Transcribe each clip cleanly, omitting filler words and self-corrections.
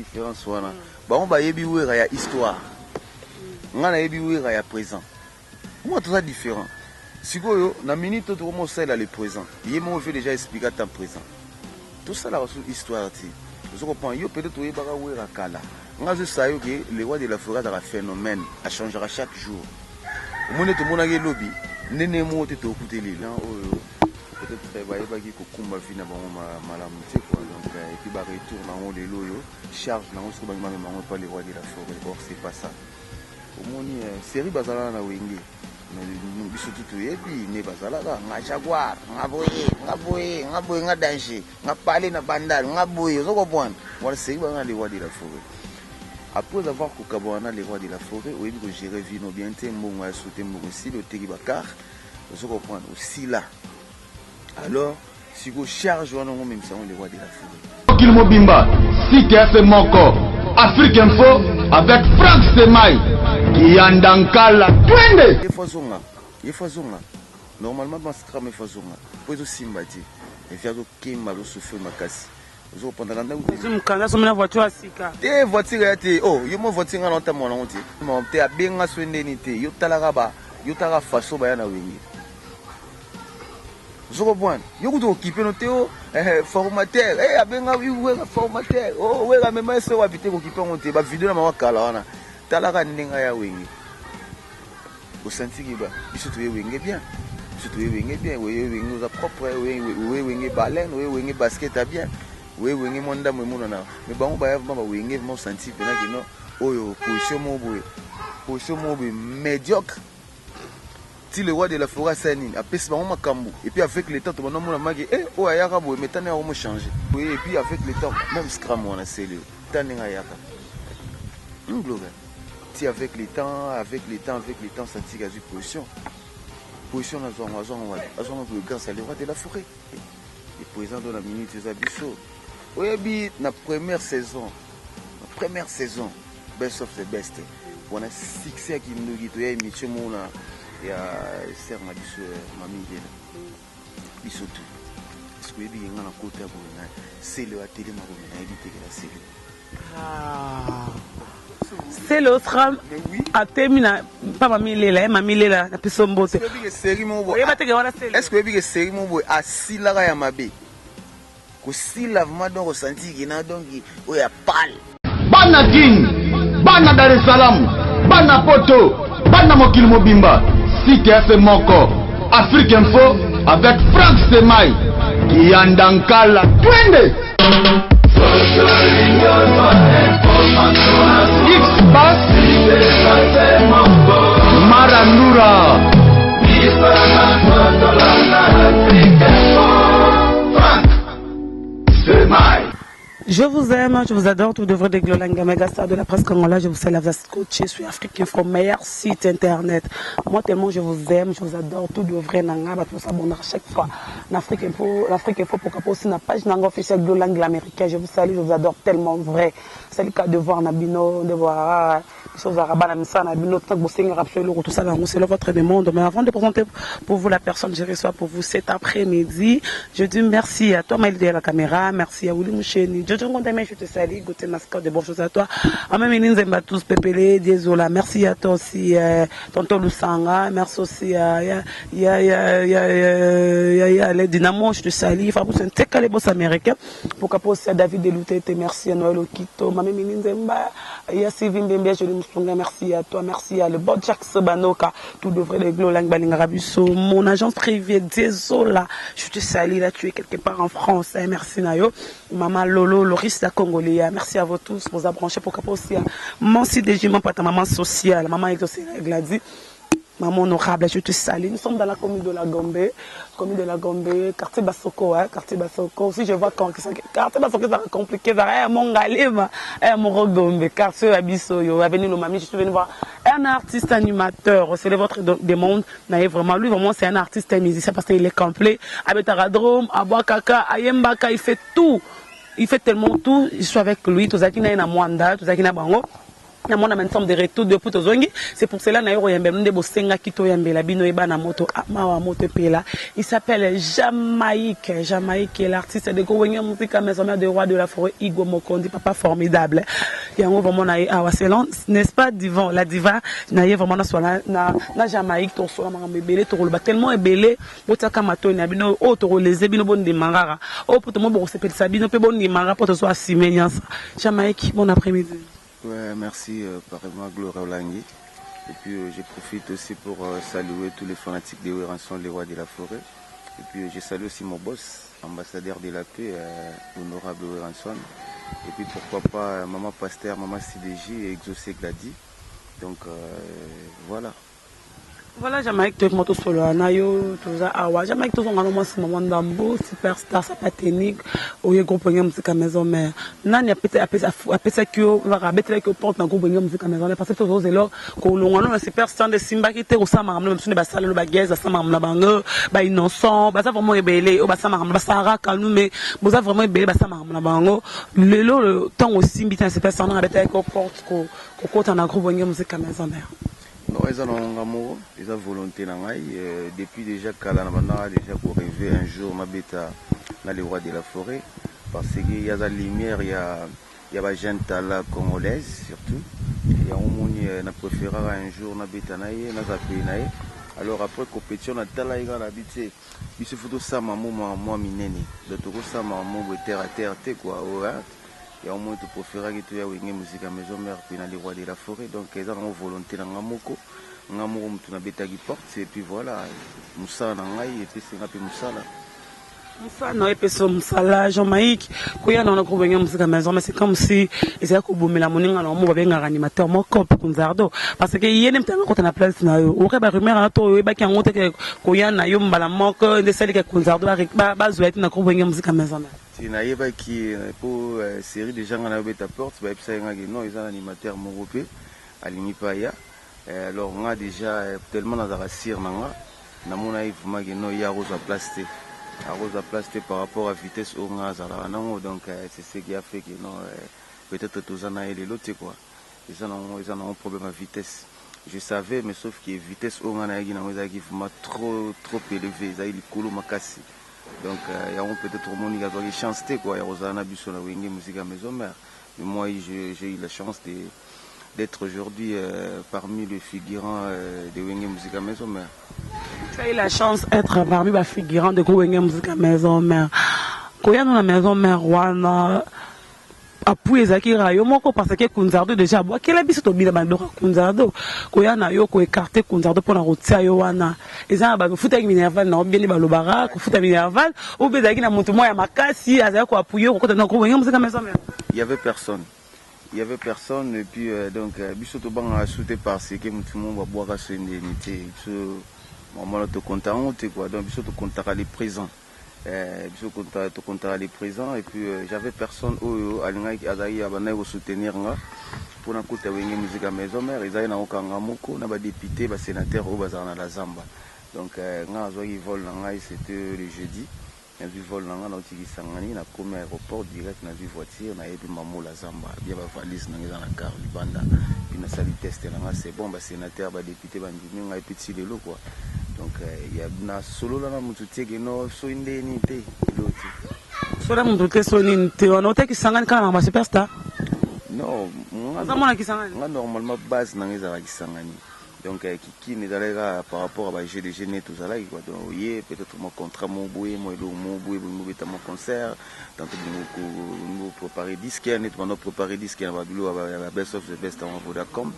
différence wana. Ba on ba yebi wera ya histoire. Ngana yebi wera ya présent. Moi tout ça différent. Sikoyo na minute to mo sala le présent. Yemo veut déjà expliquer ton présent. Tout ça la histoire ti. Je comprends yo peut-être to yeba wera kala. Nga je sais que le roi de la forêt dans un phénomène a changera chaque jour. Au monde tout monde a lobby. Nene mo te to écouter les là peut-être ba yeba ki ko kumba fina ba malamu te quoi donc et puis ba retour na on les loyo charge na on se ba même pas le roi de la forêt. Or c'est pas ça. Au monde série bazala na wenge. Mais biso tout et puis ne bazala nga jaguar nga boye nga danger nga parler na bandal nga boye zo comprendre. Voilà série ba nga le roi de la forêt. Après avoir Koukabouana, les rois de la forêt, oui, que j'ai revu nos bien, mon sauté mon aussi, le Tegibakar, je comprends aussi là. Alors, si vous chargez, on même ça, les rois de la forêt. Kilmo Bimba, si tu as fait mon corps, Afrique Info, avec Franck Semaï, qui est en Dankala, Twende! Il faut zonga. Normalement, dans ce cas, il faut zonga. Pour les Simbati, il faut que je souffre ma casse. Des voitures oh yo mo voiture na nta mona onti mo te abenga swendeni te yo talaka yo taka faso ba na wengi zoko bwana yo kuto okipe no teo formateur abenga we formateur oh we ga mema se wa bite ko kipe onti ba video na mawakala wana talaka ndinga ya wengi o senti ki ba biso to wengi bien surtout wengi bien we wengi za propre we wengi baleine we wengi basket bien. Oui, oui, oui, mais bon, oui, mon senti que non, oh, position médiocre. Si le roi de la forêt s'est mis à pèse ma cambo, et puis avec le temps, tout le monde m'a dit, eh, oh, ayaka, mais t'en as au moins changé. Oui, et puis avec le temps, même scram, on a scellé. T'en as ayaka. Si avec le temps, ça tire à une position. Position, on a le gars, c'est le roi de la forêt. Et présent dans la minute, c'est Abisso. Oui, la première saison, best of the best. On a succès qui nous dit, il y a une émission, il y a serre ma mamie, biso tout. Parce que il y a un côté à c'est le télé ma éviter que la série. C'est le tram à terminer pas mamie là, mamie là, la personne bosse. Est-ce que série mon boy? Est-ce que série mon boy à Silara ya mabe? Si lavement donc ressenti qui n'a donc où il y a pâle. Bana King, Bana Dar es Salaam, Bana Poto, Bana Mokil Mobimba, si tu as fait mon corps, Afrique Info avec Franck Semaï, qui est en Dankala, Twende! X-Bass, Maranura. Je vous aime, je vous adore, tout devrait des Glolanga Megastar de la presse congolaise. Je vous salue, vous êtes coaché sur Afrique Info, meilleur site internet. Moi tellement je vous aime, je vous adore, tout devrait nanga, tout s'abonner à chaque fois. L'Afrique Info pour qu'après aussi na page nanga officielle Glolanga américain. Je vous salue, je vous adore tellement vrai. C'est le cas de voir Nabino, de voir choses arabes, Nabino, tout ça, c'est votre demande. Mais avant de présenter pour vous la personne, je reçois pour vous cet après-midi. Je dis merci à toi, Maïl de la caméra, merci à Willy Moucheni. Je te salue, Gauthier Mascotte, de bonnes choses à toi. À même tous Pépélé, désolé. Merci à toi aussi, Tonton Lusanga. Merci aussi à les Dynamo, je te salue. Enfin, vous êtes un boss américain. Pourquoi pas aussi à David Delouté, merci à Noël Okito, Mamé Minzemba, il y a Sylvie Mbembe, je lui merci à toi, merci à le bon Jack Sobanoka, tout devrait les Glolang Balingarabusso, mon agence privée, désolé, je te salue, là, tu es quelque part en France, hein, merci Nayo, Maman Lolo, Loris la Congolais, merci à vous tous, vous avez branché pour qu'après aussi, mon site de jument, pas ta maman sociale, maman exaucée, Gladi. Maman honorable, je te salue. Nous sommes dans la commune de la Gombe, quartier Basoko, hein, quartier Basoko. Si je vois quartier Basoko, ça va compliqué, ça va mon galema, mon Gombe, quartier Abisso, avenue Lomami, je suis venu voir un artiste animateur, c'est votre demande, mais vraiment, lui, vraiment, c'est un artiste musicien parce qu'il est complet. Abetaradrome, Abouakaka, Ayembaka, il fait tout. Il fait tellement tout, je suis avec lui, tout ça qui n'a pas Mwanda, tout ça qui n'a pas Bango. na mona maintenant de retour de puto zongi c'est pour cela na yo yembe nde bosenga kito yambela bino eba na moto mawa moto pela il s'appelle Jamaïque l'artiste de Gowenge musique maison mère de roi de la forêt Igbo Mokondi papa formidable yango vraiment na awa selon n'est-ce pas divan la diva na ye vraiment na soit na Jamaïque to so ma mbele to lo tellement ebele botaka matoni na bino o to les bino bon de mangara o poto mo bo se pelisa bino pe bon de mangara poto so asimeniansa Jamaïque bon après-midi. Ouais, merci pareillement Gloria Olangi. Et puis je profite aussi pour saluer tous les fanatiques de Weranson, les rois de la forêt. Et puis je salue aussi mon boss, ambassadeur de la paix, honorable Weranson. Et puis pourquoi pas maman Pasteur, maman CDJ et Exaucé Gladi. Donc voilà. Voilà, Jamaïque, tu es moto solo, anayo, tout ça, awa. Jamaïque, tout ça, on a commencé à moment d'ambo, superstar, ça pas technique, ou y a groupe de musique à maison, mais nan y a peut-être que on va rabattre que porte un groupe de musique à maison, parce que tout ça, c'est là qu'on a un superstar de Simba qui était au Samar, même si on est basal, le bagage, ça Samar, la bangue, bah innocent, bah ça vraiment est belé, au Bassamar, bah Sarah, calme, mais vous avez vraiment belé, bah Samar, la bangue, le temps aussi, bitin, c'est superstar, on a rabattre que porte, qu'on compte un groupe de musique à maison, mais. Non, ils ont amour, ils ont volonté depuis déjà Kalanabana, déjà pour rêver un jour ma bêta dans les rois de la forêt, parce qu'il y a la lumière, il y a la gente tala congolaise surtout, il y a un monde qui préféré un jour ma bêta naïe, na pays naïe. Alors après compétition na tala il a habité, il se faut ça maman moi mineni, de tout ça maman terre à terre quoi, ouais. Il y a un moment où tu préfères que tu aies une musique à maison mère puis dans les rois de la forêt, donc ils ont une volonté dans Ngamoko, Ngamoko tu n'as bêta qui porte et puis voilà, Moussa Nangai et puis c'est un peu Moussa là. Moussa non et puis c'est Moussa là, Jamaïque, quand il y a dans le groupe de musique à maison, mais c'est comme si ils avaient coupé la monnaie dans le monde avec un animateur mon cop Kunzardo, parce que il y a même temps quand on a place na yo, aurait ba rumeur à toi, ba qui en monte que quand il y a na yo mbala manque de celle que Kunzardo ba jouer dans le groupe de musique à maison. Si naïba qui pour série des gens à la bête à porte, bah ça y est non ils ont un animateur monopé, aligné pas ya. Alors on a déjà tellement dans la cire nanga, na mon aïe vraiment que non il y a rose à plaster, par rapport à vitesse au ngazala nango donc c'est ce qui a fait que non peut-être tous en a et l'autre quoi. Ils ont un problème à vitesse. Je savais mais sauf que vitesse au ngana qui n'a vraiment trop élevé, ça il est coulou makasi. Donc il y a peut-être au monde qui a une chance quoi, il y a Rosana Bisson à Wenge musique à maison mère. Mais moi j'ai eu la chance d'être aujourd'hui parmi les figurants de Wenge musique à maison mère. Tu as eu la chance d'être parmi les figurants de Wenge musique à maison mère. Quand il y a dans la maison mère wana appuyer zakira yo moko parce que Kunzardo déjà bois quel biso to bila bandora Kunzardo ko ya na yo ko écarter Kunzardo pour na rotia yo wana eza ba futa minerval na bien ba lobara ko futa minerval ou be zakina mutu moya makasi azaya ko appuyer ko na ko wenga musika maison mère. Il y avait personne et puis donc biso to banga sauté parce que mutu mo ba boire so indemnité so maman to content quoi donc biso to content les présents. Biso content les présents et puis j'avais personne au alinga azaï abana au soutenir nga pour na kota wenge musique à maison mère ils na okanga moko na ba député ba sénateur au bazar na la Zamba donc nga zo vol na ngai c'était le jeudi na vu vol na nga na tiki sangani na comme aéroport direct na vu voiture na yebi mamo la Zamba bien ba valise na nga na car libanda puis na sali test na nga c'est bon ba sénateur ba député ba ndimi nga petit lelo quoi. Donc il y a na solo là na mutu teke no so indeni te l'autre. Solo mutu te so indeni te on otaki sangani kana na superstar. Non, moi qui sangani. Normalement base na ngeza ki sangani. Donc qui n'est d'ailleurs par rapport à jeu de génie tout ça là quoi. Donc oui, peut-être mon contrat mon boué mon beta mon concert tant que nous préparer disque net on préparer disque na babilo à best of the best en Vodacom.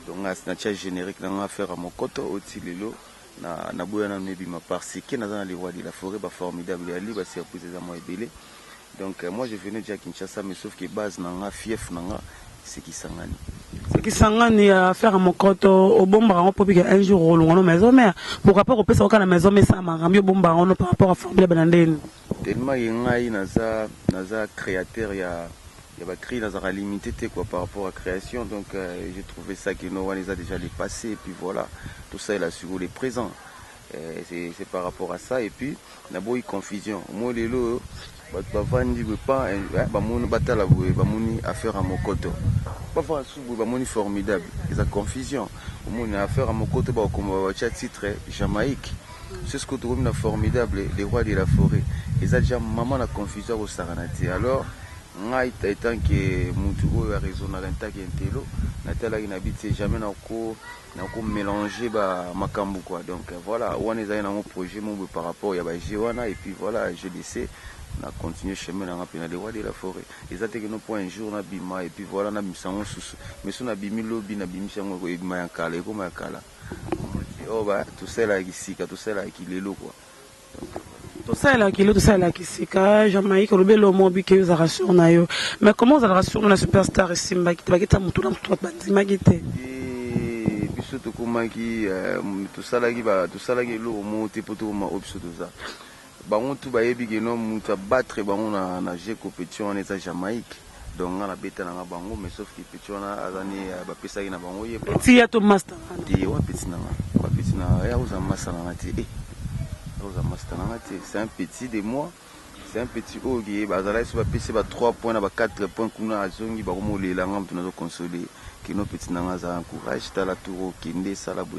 Donc na tia générique na faire à mon koto au lelo. Na boya na nebi ma parce que na les rois de la forêt ba formidable ali ba surprise za moi belé donc moi je venais déjà Kinshasa mais sauf que base na nga fief na nga c'est qui sangani à faire mon compte au bomba on peut que un jour au long maison mère pourquoi pas repasser au la maison mais ça m'a ramé bomba on par rapport à formule banandene tellement ngai naza créateur ya va créer dans la limité quoi par rapport à création donc j'ai trouvé ça que no one les a déjà dépassé et puis voilà tout ça il a suivi les présents c'est par rapport à ça et puis na boy confusion moi les lots bato bavandi boye pa bamoni batala boye bamoni affaire ya mokoto parfois su boye bamoni formidable eza confusion omoni affaire ya mokoto batia titre Jamaïque c'est ce que tokomi na formidable les rois de la forêt eza déjà mama na confusion akosakana te alors ngai etant ke mutu oyo aresonaka ntaki entelo natalaki na biti jamais nako mélanger makambo quoi donc voilà wana ezali nango projet mo par rapport ya baje wana et puis voilà je laissé na continuer chemin nanga pena les rois de la forêt eza teke no point un jour na bima et puis voilà na bisango susu mais so na bimi lobi na bimi sango ko ebima ya kala ekoma ya kala oh ba tosala kisika tosala kilelo quoi tout ça là qui sika Jamaïque le lo mobi que za rassuré na yo mais comment ça rassure na superstar Simba qui bakita mutu na mutu bandima gite et biso to komaki tosala ki lo mo te poto ma option to ça bango tu bayebi ke no mutu battre bango na jeu compétition en état Jamaïque donc na beta na bango mais sauf que petit wana azani ba pesa na bango ye petit ya to master di wa petit na ya uza master na ti c'est un petit de moi, c'est un petit ogi, bazala sur PC 3 points, 4 points, kuna azongi baromo le langam tu nazo consoler, que nos petits nangaza encourage ta la tour kinde salabo.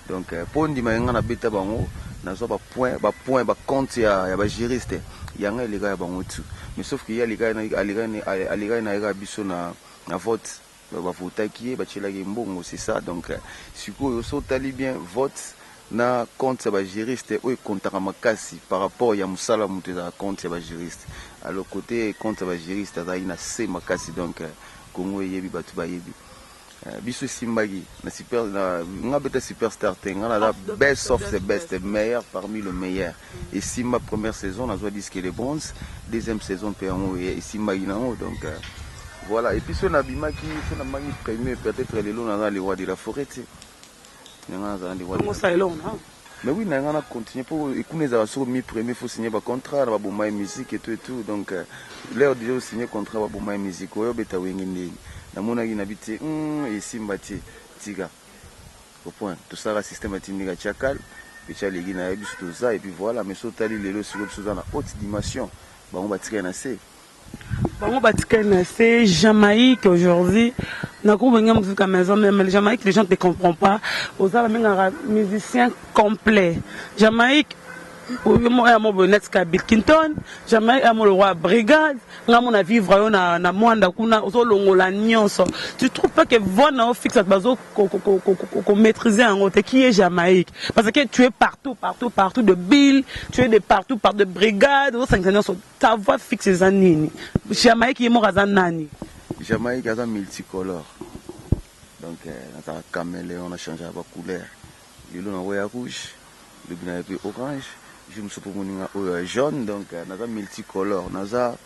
Donc pour ndi mayenga na beta bango, nazo ba point ba compte ya ba juriste, yanga les gars ya bango tout. Mais sauf que ya les gars na ira biso na vote. Ba voter qui ba chela mbongo, c'est ça donc siko so tali bien vote na compte ba juriste ou compte makasi par rapport ya musala mutu za compte ba juriste alors côté compte ba juriste za ina se makasi donc Congo yebi batu ba yebi biso Simbagi na super na beta superstar tenga na best of the best meilleur parmi le meilleur et Simba première saison na zo disque les bronze deuxième saison Péango et Simbagi na donc voilà et puis so na bimaki so na mangi premier peut-être les lots na les rois de la forêt. Mais oui, on a continué pour écouter les assos mi premier faut signer un contrat avec la musique et tout donc l'air déjà signé contrat avec la musique oyo beta wengine na mona ki nabité et Simbati tiga au point tout ça la système atinga chakal pecha legi na biso tout ça et puis voilà mais sotali lelo sur na haute dimension ba on va tirer na c'est bon c'est Jamaïque aujourd'hui na groupe de musique à maison mais Jamaïque les gens ne comprennent pas aux un musicien complet Jamaïque moi mon bonnet Bill Clinton Jamaïque le roi brigade nga mon vivre na mwanda kuna ozolongola nyonso tu trouves pas que vona fixe bazo ko maîtriser en côté qui est Jamaïque parce que tu es partout de Bill tu es de partout par de brigade au 5 ans ta voix fixe les années Jamaïque est mort à nani Jamaïque est multicolore donc on a caméléon on a changé la couleur le long est rouge le blanc est orange je me suis pour jaune donc naza multicolore naza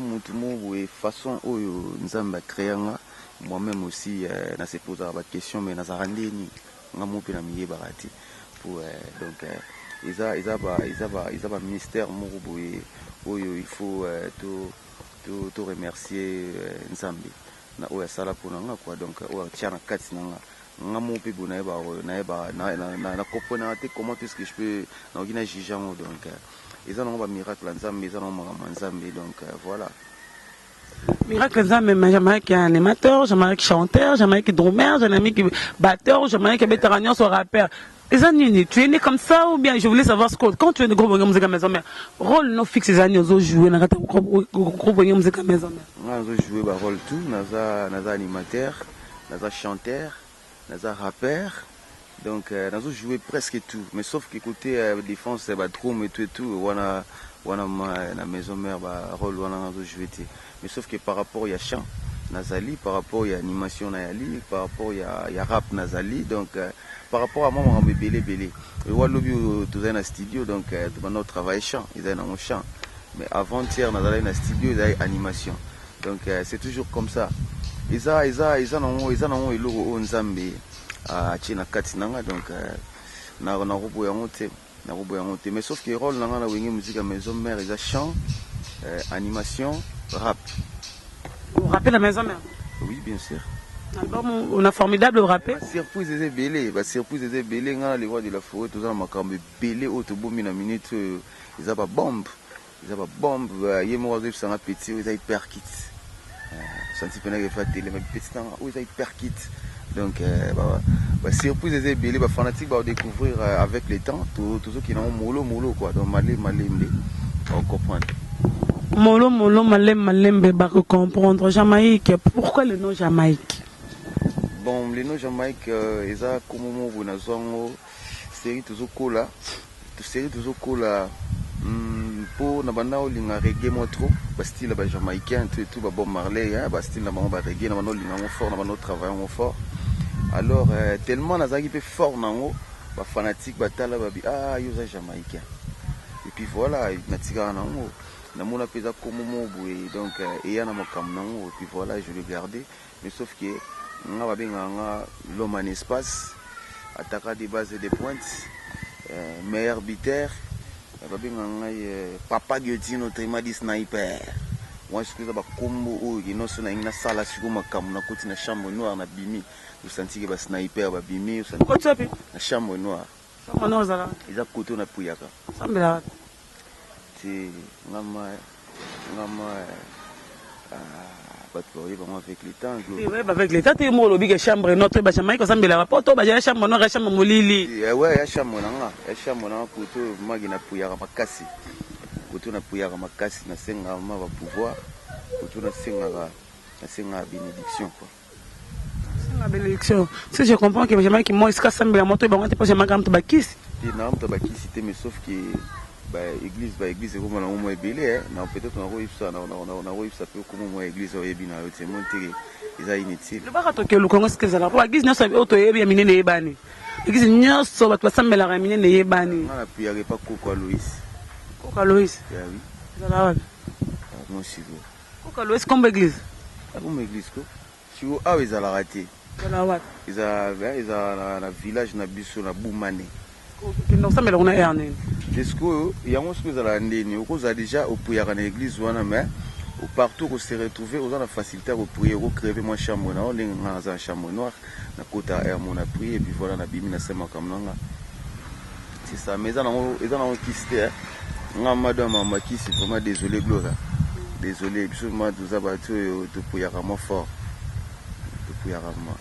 mutumo et façon oyo nzamba créanga moi-même aussi na se poser la question mais naza rendeni ngamo pe na miye barati pour donc ils a mystère moko boye oyo il faut to remercier nzambe na oya sala pona nga quoi donc oya tiana kati nanga ngamo pe bona na comprendre comment est-ce que je peux na ogina jijamo donc ils ont un miracle nzambe ils ont un nzambe donc voilà miracle nzambe mais Jamaïque animateur Jamaïque chanteur Jamaïque drummer Jamaïque batteur Jamaïque vétéran sur rappeur les années tu es né comme ça ou bien je voulais savoir ce que quand tu es de groupe de musique à maison mais rôle no fixe les années aux jouer na groupe de musique à maison on a joué ba rôle tout naza animateur naza chanteur naza rappeur donc nazo jouer presque tout mais sauf que côté défense ba drum et tout wana na maison mère ba rôle wana nazo jouer mais sauf que par rapport ya chant nazali par rapport ya animation na yali par rapport ya rap nazali donc par rapport à moi on me belé et walobi tout dans studio donc on travaille chant ils ont un chant mais avant-hier nazali na studio ils ont animation donc c'est toujours comme ça ils ont eloko nzambe a china katinanga donc na robo ya monté mais sauf que rôle nanga na wenge musique à maison mère ils a chant animation rap vous rappelez la maison mère oui bien sûr album on a formidable rappé surprise des belé ngana les rois de la forêt tout ça makambe belé autobomi na minute ils a ba bombe ils ont bombe, il y a des gens qui petit, ils ont hyper kit. Senti pendant que fait télé, mais petit temps, ils ont hyper kit. Donc, surprise des bébés, les fanatiques vont découvrir avec le temps, tous ceux qui n'ont molo quoi. Donc malé, on comprend. Molo, malé, va comprendre. Jamaïque, pourquoi le nom Jamaïque? Bon, le nom Jamaïque, ils ont comme on a zongo, série toujours cola, pour nabanda olinga reggae moi trop, style ba jamaïcain, tout ba Bob Marley, style na ba reggae, na ba olinga fort, na ba travail fort. Alors tellement nazaki pe fort nango, ba fanatique ba tala ba bi yoza jamaïcain. Et puis voilà, natika nango, na mona pesa comme boue, donc et ya na mokam nango, et puis voilà, je l'ai gardé, mais sauf que nga ba benga l'homme en espace, attaquant des bases et des pointes, meilleur buteur. Papa Guillotine m'a dit sniper. Moi je suis combo qui non seulement une salle sur ma cam na côté na chambre noire na bimi. Vous sentez que ba sniper ba bimi. Quoi tu appelles? La chambre noire. Chambre noire ça. Ils a côté na puyaka. Ça me l'a. C'est ngama avec les temps. Oui, avec les temps, tu es mort, la chambre notre Jamaïque, ça me l'a pas. Tu as chambre noire, chambre molili. Ouais, la chambre noire, côté magina puyaka makasi. Côté na puyaka makasi na senga ma va pouvoir. Côté na senga bénédiction quoi. Senga bénédiction. Si je comprends que Jamaïque moi iska semble la moto ba ngate pas Jamaïque am tabakis. Et na am tabakis mais sauf que église comme on a moins belé na peut-être on a réussi ça on a réussi ça peu comme moi église au yebina c'est monter ils a inutile le baka to ke lu kongo ce la pour église na so auto yebi ya minene yebani église nyoso ba to sambela ra minene yebani na prière pas Coco Alois oui ça va moi si vous Coco Alois comme église comme église quoi si vous ils a la raté ils a na village na biso na Boumane non ça me l'a on a erné Desco yango ce que la ndeni okoza déjà au prière en église wana mais au partout qu'on se retrouver aux la facilité au prier au crever moi chambre na on dans chambre noire na kota air mon a prié et puis voilà na bimi na sema comme nanga c'est ça mais ils ont quitté madame mama qui c'est vraiment désolé Gloria désolé absolument tout ça ba to prière moi fort to prière moi.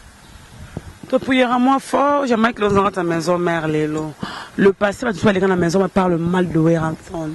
Tu prières à moi fort, j'aimerais que dans ta maison mère Lélo. Le passé, tu vas aller dans la maison, on parle mal de Weranson.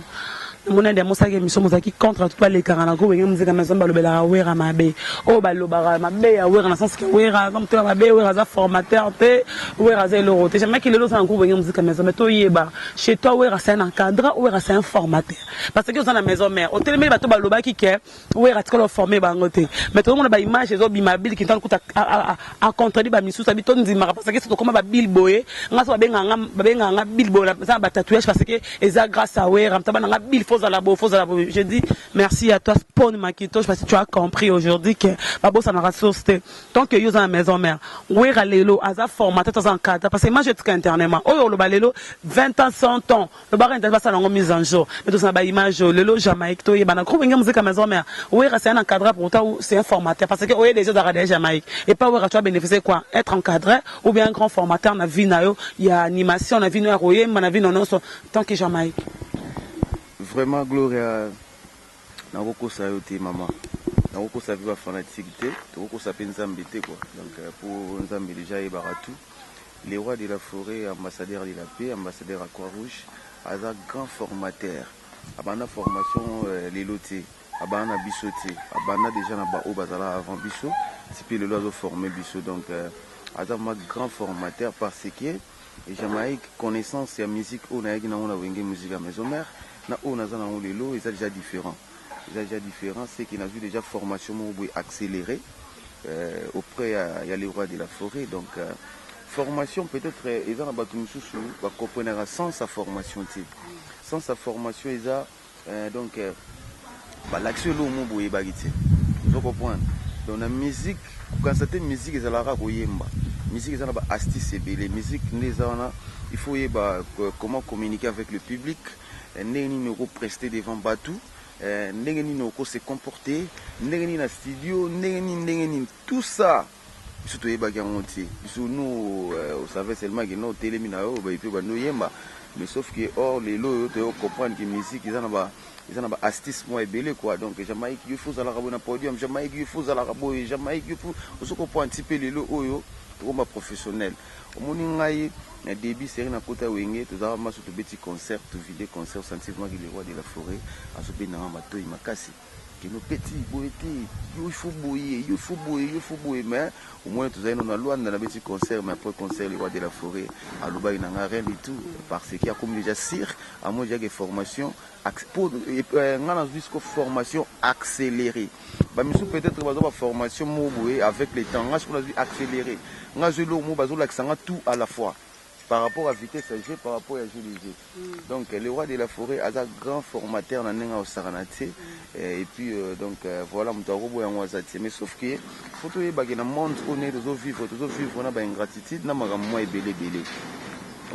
Mon aide mo saki mission mozaki contre tout les carana go ngem muzika maison ba lobela wera mabe o ba lobara mabe ya wera na sens que wera comme toi mabe wera za formateur te wera za le roté jamais qu'il le dans go ngem muzika maison mais to yeba chez toi wera c'est un encadre wera c'est un formateur parce que dans la maison mère au télé ba to ba lobaki ke wera tu ko former ba ngote mais tout le monde ba image zo bi mabil qui tant à contredire ba misu sabi to ndimara parce que c'est comment ba billboy ngaso ba benga billboy ça ba tatouage parce que eza grâce à wera mtaba na bill je dis merci à toi, Spawn Makito, parce que tu as compris aujourd'hui que Babo ça n'a pas sauté. Tant que vous avez la maison mère, où est Lelo, à sa formaté dans un cadre, parce que moi je suis internement, oh le balelo, 20 ans, 100 ans, le bar n'est pas ça dans mise en jour, mais tout ça bah image, Lelo, Jamaïque, toi, il y a un groupe de musique à maison mère, où est c'est un encadré pour toi, c'est un formateur, parce que où est déjà d'arrêter Jamaïque, et pas où tu as bénéficié quoi, être encadré, ou bien un grand formateur, on a vu il y a animation, on a vu on a vu non, tant que Jamaïque. Vraiment Gloria na ça yote maman na ça viva fanatique te ça nzambe te quoi donc pour nzambe déjà et baratou les rois de la forêt ambassadeur de la paix ambassadeur à Croix-Rouge aza grand formateur abana formation les lotés abana bisoté abana déjà na ba o bazala avant biso c'est puis le loiseau formé biso donc aza ma grand formateur parce que Jamaïque connaissance et musique on a wenge musique à maison mère na on a lelo ils sont déjà différents c'est qu'il a vu déjà formation accélérée auprès il y a les rois de la forêt donc formation peut-être ils ont battu sous va comprendre sans sa formation ils a donc l'action lo mo boye bagiti vous comprenez donc la musique quand cette musique ils la rakoyemba musique ils ont ba astuce les musiques il faut comment communiquer avec le public ndenge nini prester devant Batou ndenge nini se comporter ndenge nini na studio ndenge nini tout ça surtout yeba ki monter nous on savait seulement que non télé mina ba ipe ba no yemba mais sauf que or les lots tu comprendre que musique ils en ont astuce moi belé quoi donc Jamaïque il faut ça la rabona podium Jamaïque il faut ça la raboy Jamaïque il faut on comprend un petit peu les lots oyo comme professionnel au moningai na début série na kota wenge tu as ma surtout petit concert tu vidéo concert sensiblement qui les rois de la forêt à ce pays na matoi makasi que nos petits boétés il faut bouiller mais au moins tu as une loi dans la petit concert mais après concert les rois de la forêt à Luba il n'a rien du tout parce qu'il y a comme déjà cirque à moi j'ai des formations pour formation accélérée bah mais peut-être une formation avec les temps on a vu accéléré on a vu tout à la fois par rapport à vitesse à jeu, par rapport à jeu léger. Donc le roi de la forêt a un grand formateur dans au Saranate et puis donc voilà Mutarobo et Wazati. Mais sauf que faut que le monde on est vivre on a une gratitude na magamwa ebele belé.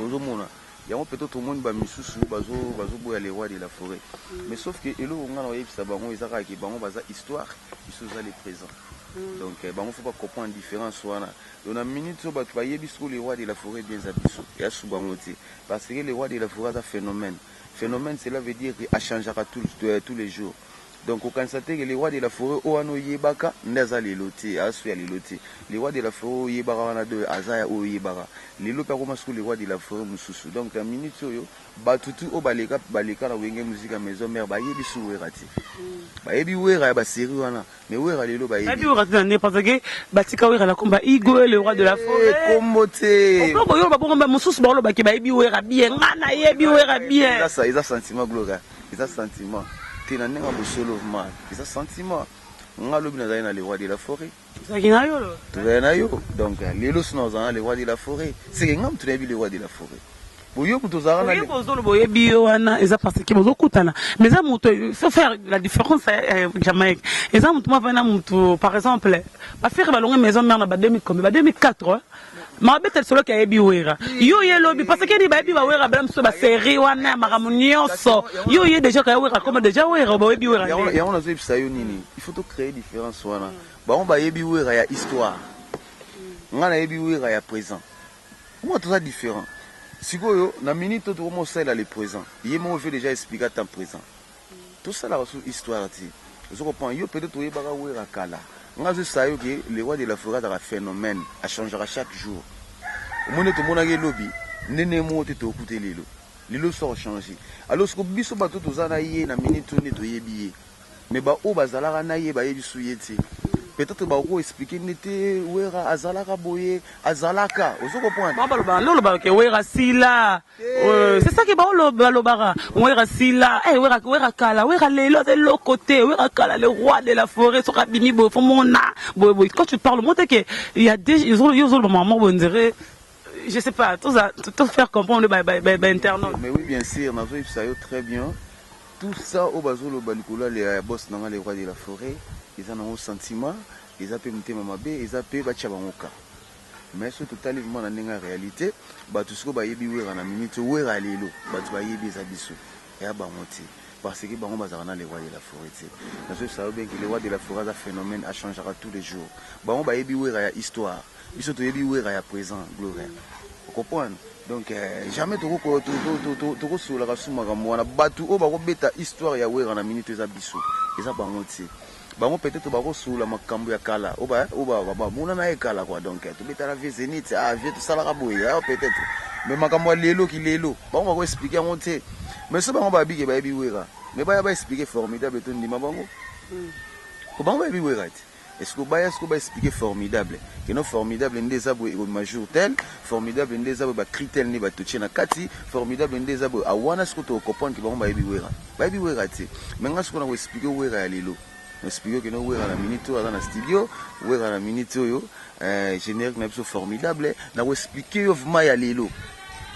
Ozomona il y a peut-être tout le monde bamisusu bazo boya les rois de la forêt. Mais sauf que elo on a yebisa bango ezaka ki bango baza histoire, ils sont les présents. Donc il ne faut pas comprendre la différence. On a une minute sur les rois de la forêt bien habillés. Parce que les rois de la forêt c'est un phénomène. Phénomène, cela veut dire qu'il changera tous les jours. Donc on constate que les rois de la forêt ont yebaka neza les lotis, asuya les lotis. Les rois de la forêt yebaka wana de azaya o yebaka. Les lots par contre les rois de la forêt mususu. Donc la minute sur yo batutu o baleka na wenge musique à maison mère ba yebi su werati. Ba yebi wera ba série wana mais wera les lots ba yebi. Yebi wera tane parce que batika wera la komba igo le roi de la forêt. Komote. On peut yo ba bomba mususu ba lo ba ke ba yebi wera bien ngana yebi wera bien. Ça ils a sentiment gloire. Ils a sentiment. Tu n'as pas solo mal. C'est un sentiment. On a l'obligation les rois de la forêt. C'est qui n'a yo. Donc les lots sont les rois de la forêt. C'est que tu n'as vu les rois de la forêt. Boyo mutozara na bozo boye bio wana eza parce que bozo kutana. Mais ça muto faut faire la différence Jamaïque. Et ça muto mavana muto par exemple ba faire balonga maison mère na ba 2004 ma bête solo ka yebi wera yo ye lobi parce que ni ba yebi ba wera blam so ba série wana maramunioso yo ye déjà ka wera comme déjà wera ba yebi wera ya on a zo ça yo nini il faut créer différence wana ba on ba yebi wera ya histoire ngana yebi wera ya présent comment tout ça différent sikoyo na minute to mo sala le présent ye mo veut déjà expliquer temps présent tout ça là sur histoire ti je comprends yo peut-être yeba ka wera kala. On a vu ça que le roi de la forêt a un phénomène, à changera chaque jour. Au moment où tout le monde a un lobby, néné mo te to écouter les lots. Les lots sont changés. Alors ce que biso bato to zana yé na minute to nettoyer billet. Mais ba o bazala na yé ba yebi souyeti. Peut-être ba ko expliquer nete wera azalaka boye azalaka. Vous comprenez? Ba lo ba ke wera sila. C'est ça que ba lo bara. Wera sila, wera kala, wera lelo de l'autre côté, wera kala le roi de la forêt sur Abini bo fomona. Quand tu parles moi que il y a des ils ont maman on dirait je sais pas, tout faire comprendre le internaute. Mais oui bien sûr, on a vu ça très bien. Tout ça au bazolo balikula les boss dans les rois de la forêt. Ils ont un sentiment, ils ont pu monter ma bé, ils ont pu battre bangoka. Mais ce totalement dans la réalité, bah tout ce que bah yebi ouera na minute ouera lelo, bah tu bah yebi zabiso, et à bangote, parce que bango bazarana les rois de la forêt. Parce que ça veut bien que les rois de la forêt un phénomène à changera tous les jours. Bango bah yebi ouera ya histoire, biso to yebi ouera ya présent, gloire. Vous comprenez? Donc jamais toko sur la race magamwana batu o ba ko beta histoire ya ouera na minute zabiso, et à bangote. Bango peut-être bako sous la makambo ya kala oba mona na ekala quoi donc tu beta la vie zénith vie tout ça la raboya peut-être mais makambo lelo ki lelo bango bako expliquer monter mais ce bango ba bige ba bi wera mais ba expliquer formidable tout ndima bango ko bango ba bi wera est-ce que ba expliquer formidable que non formidable ndeza bo e major tel formidable ndeza bo ba critère ni ba toucher na kati formidable ndeza bo awana ce que tu comprendre que bango ba bi wera ti mais nga ce qu'on a expliquer wera ya lelo expliquer que nous sommes à la minute dans le studio, nous sommes à la minute générique n'est pas formidable, nous expliquer vraiment ya lelo.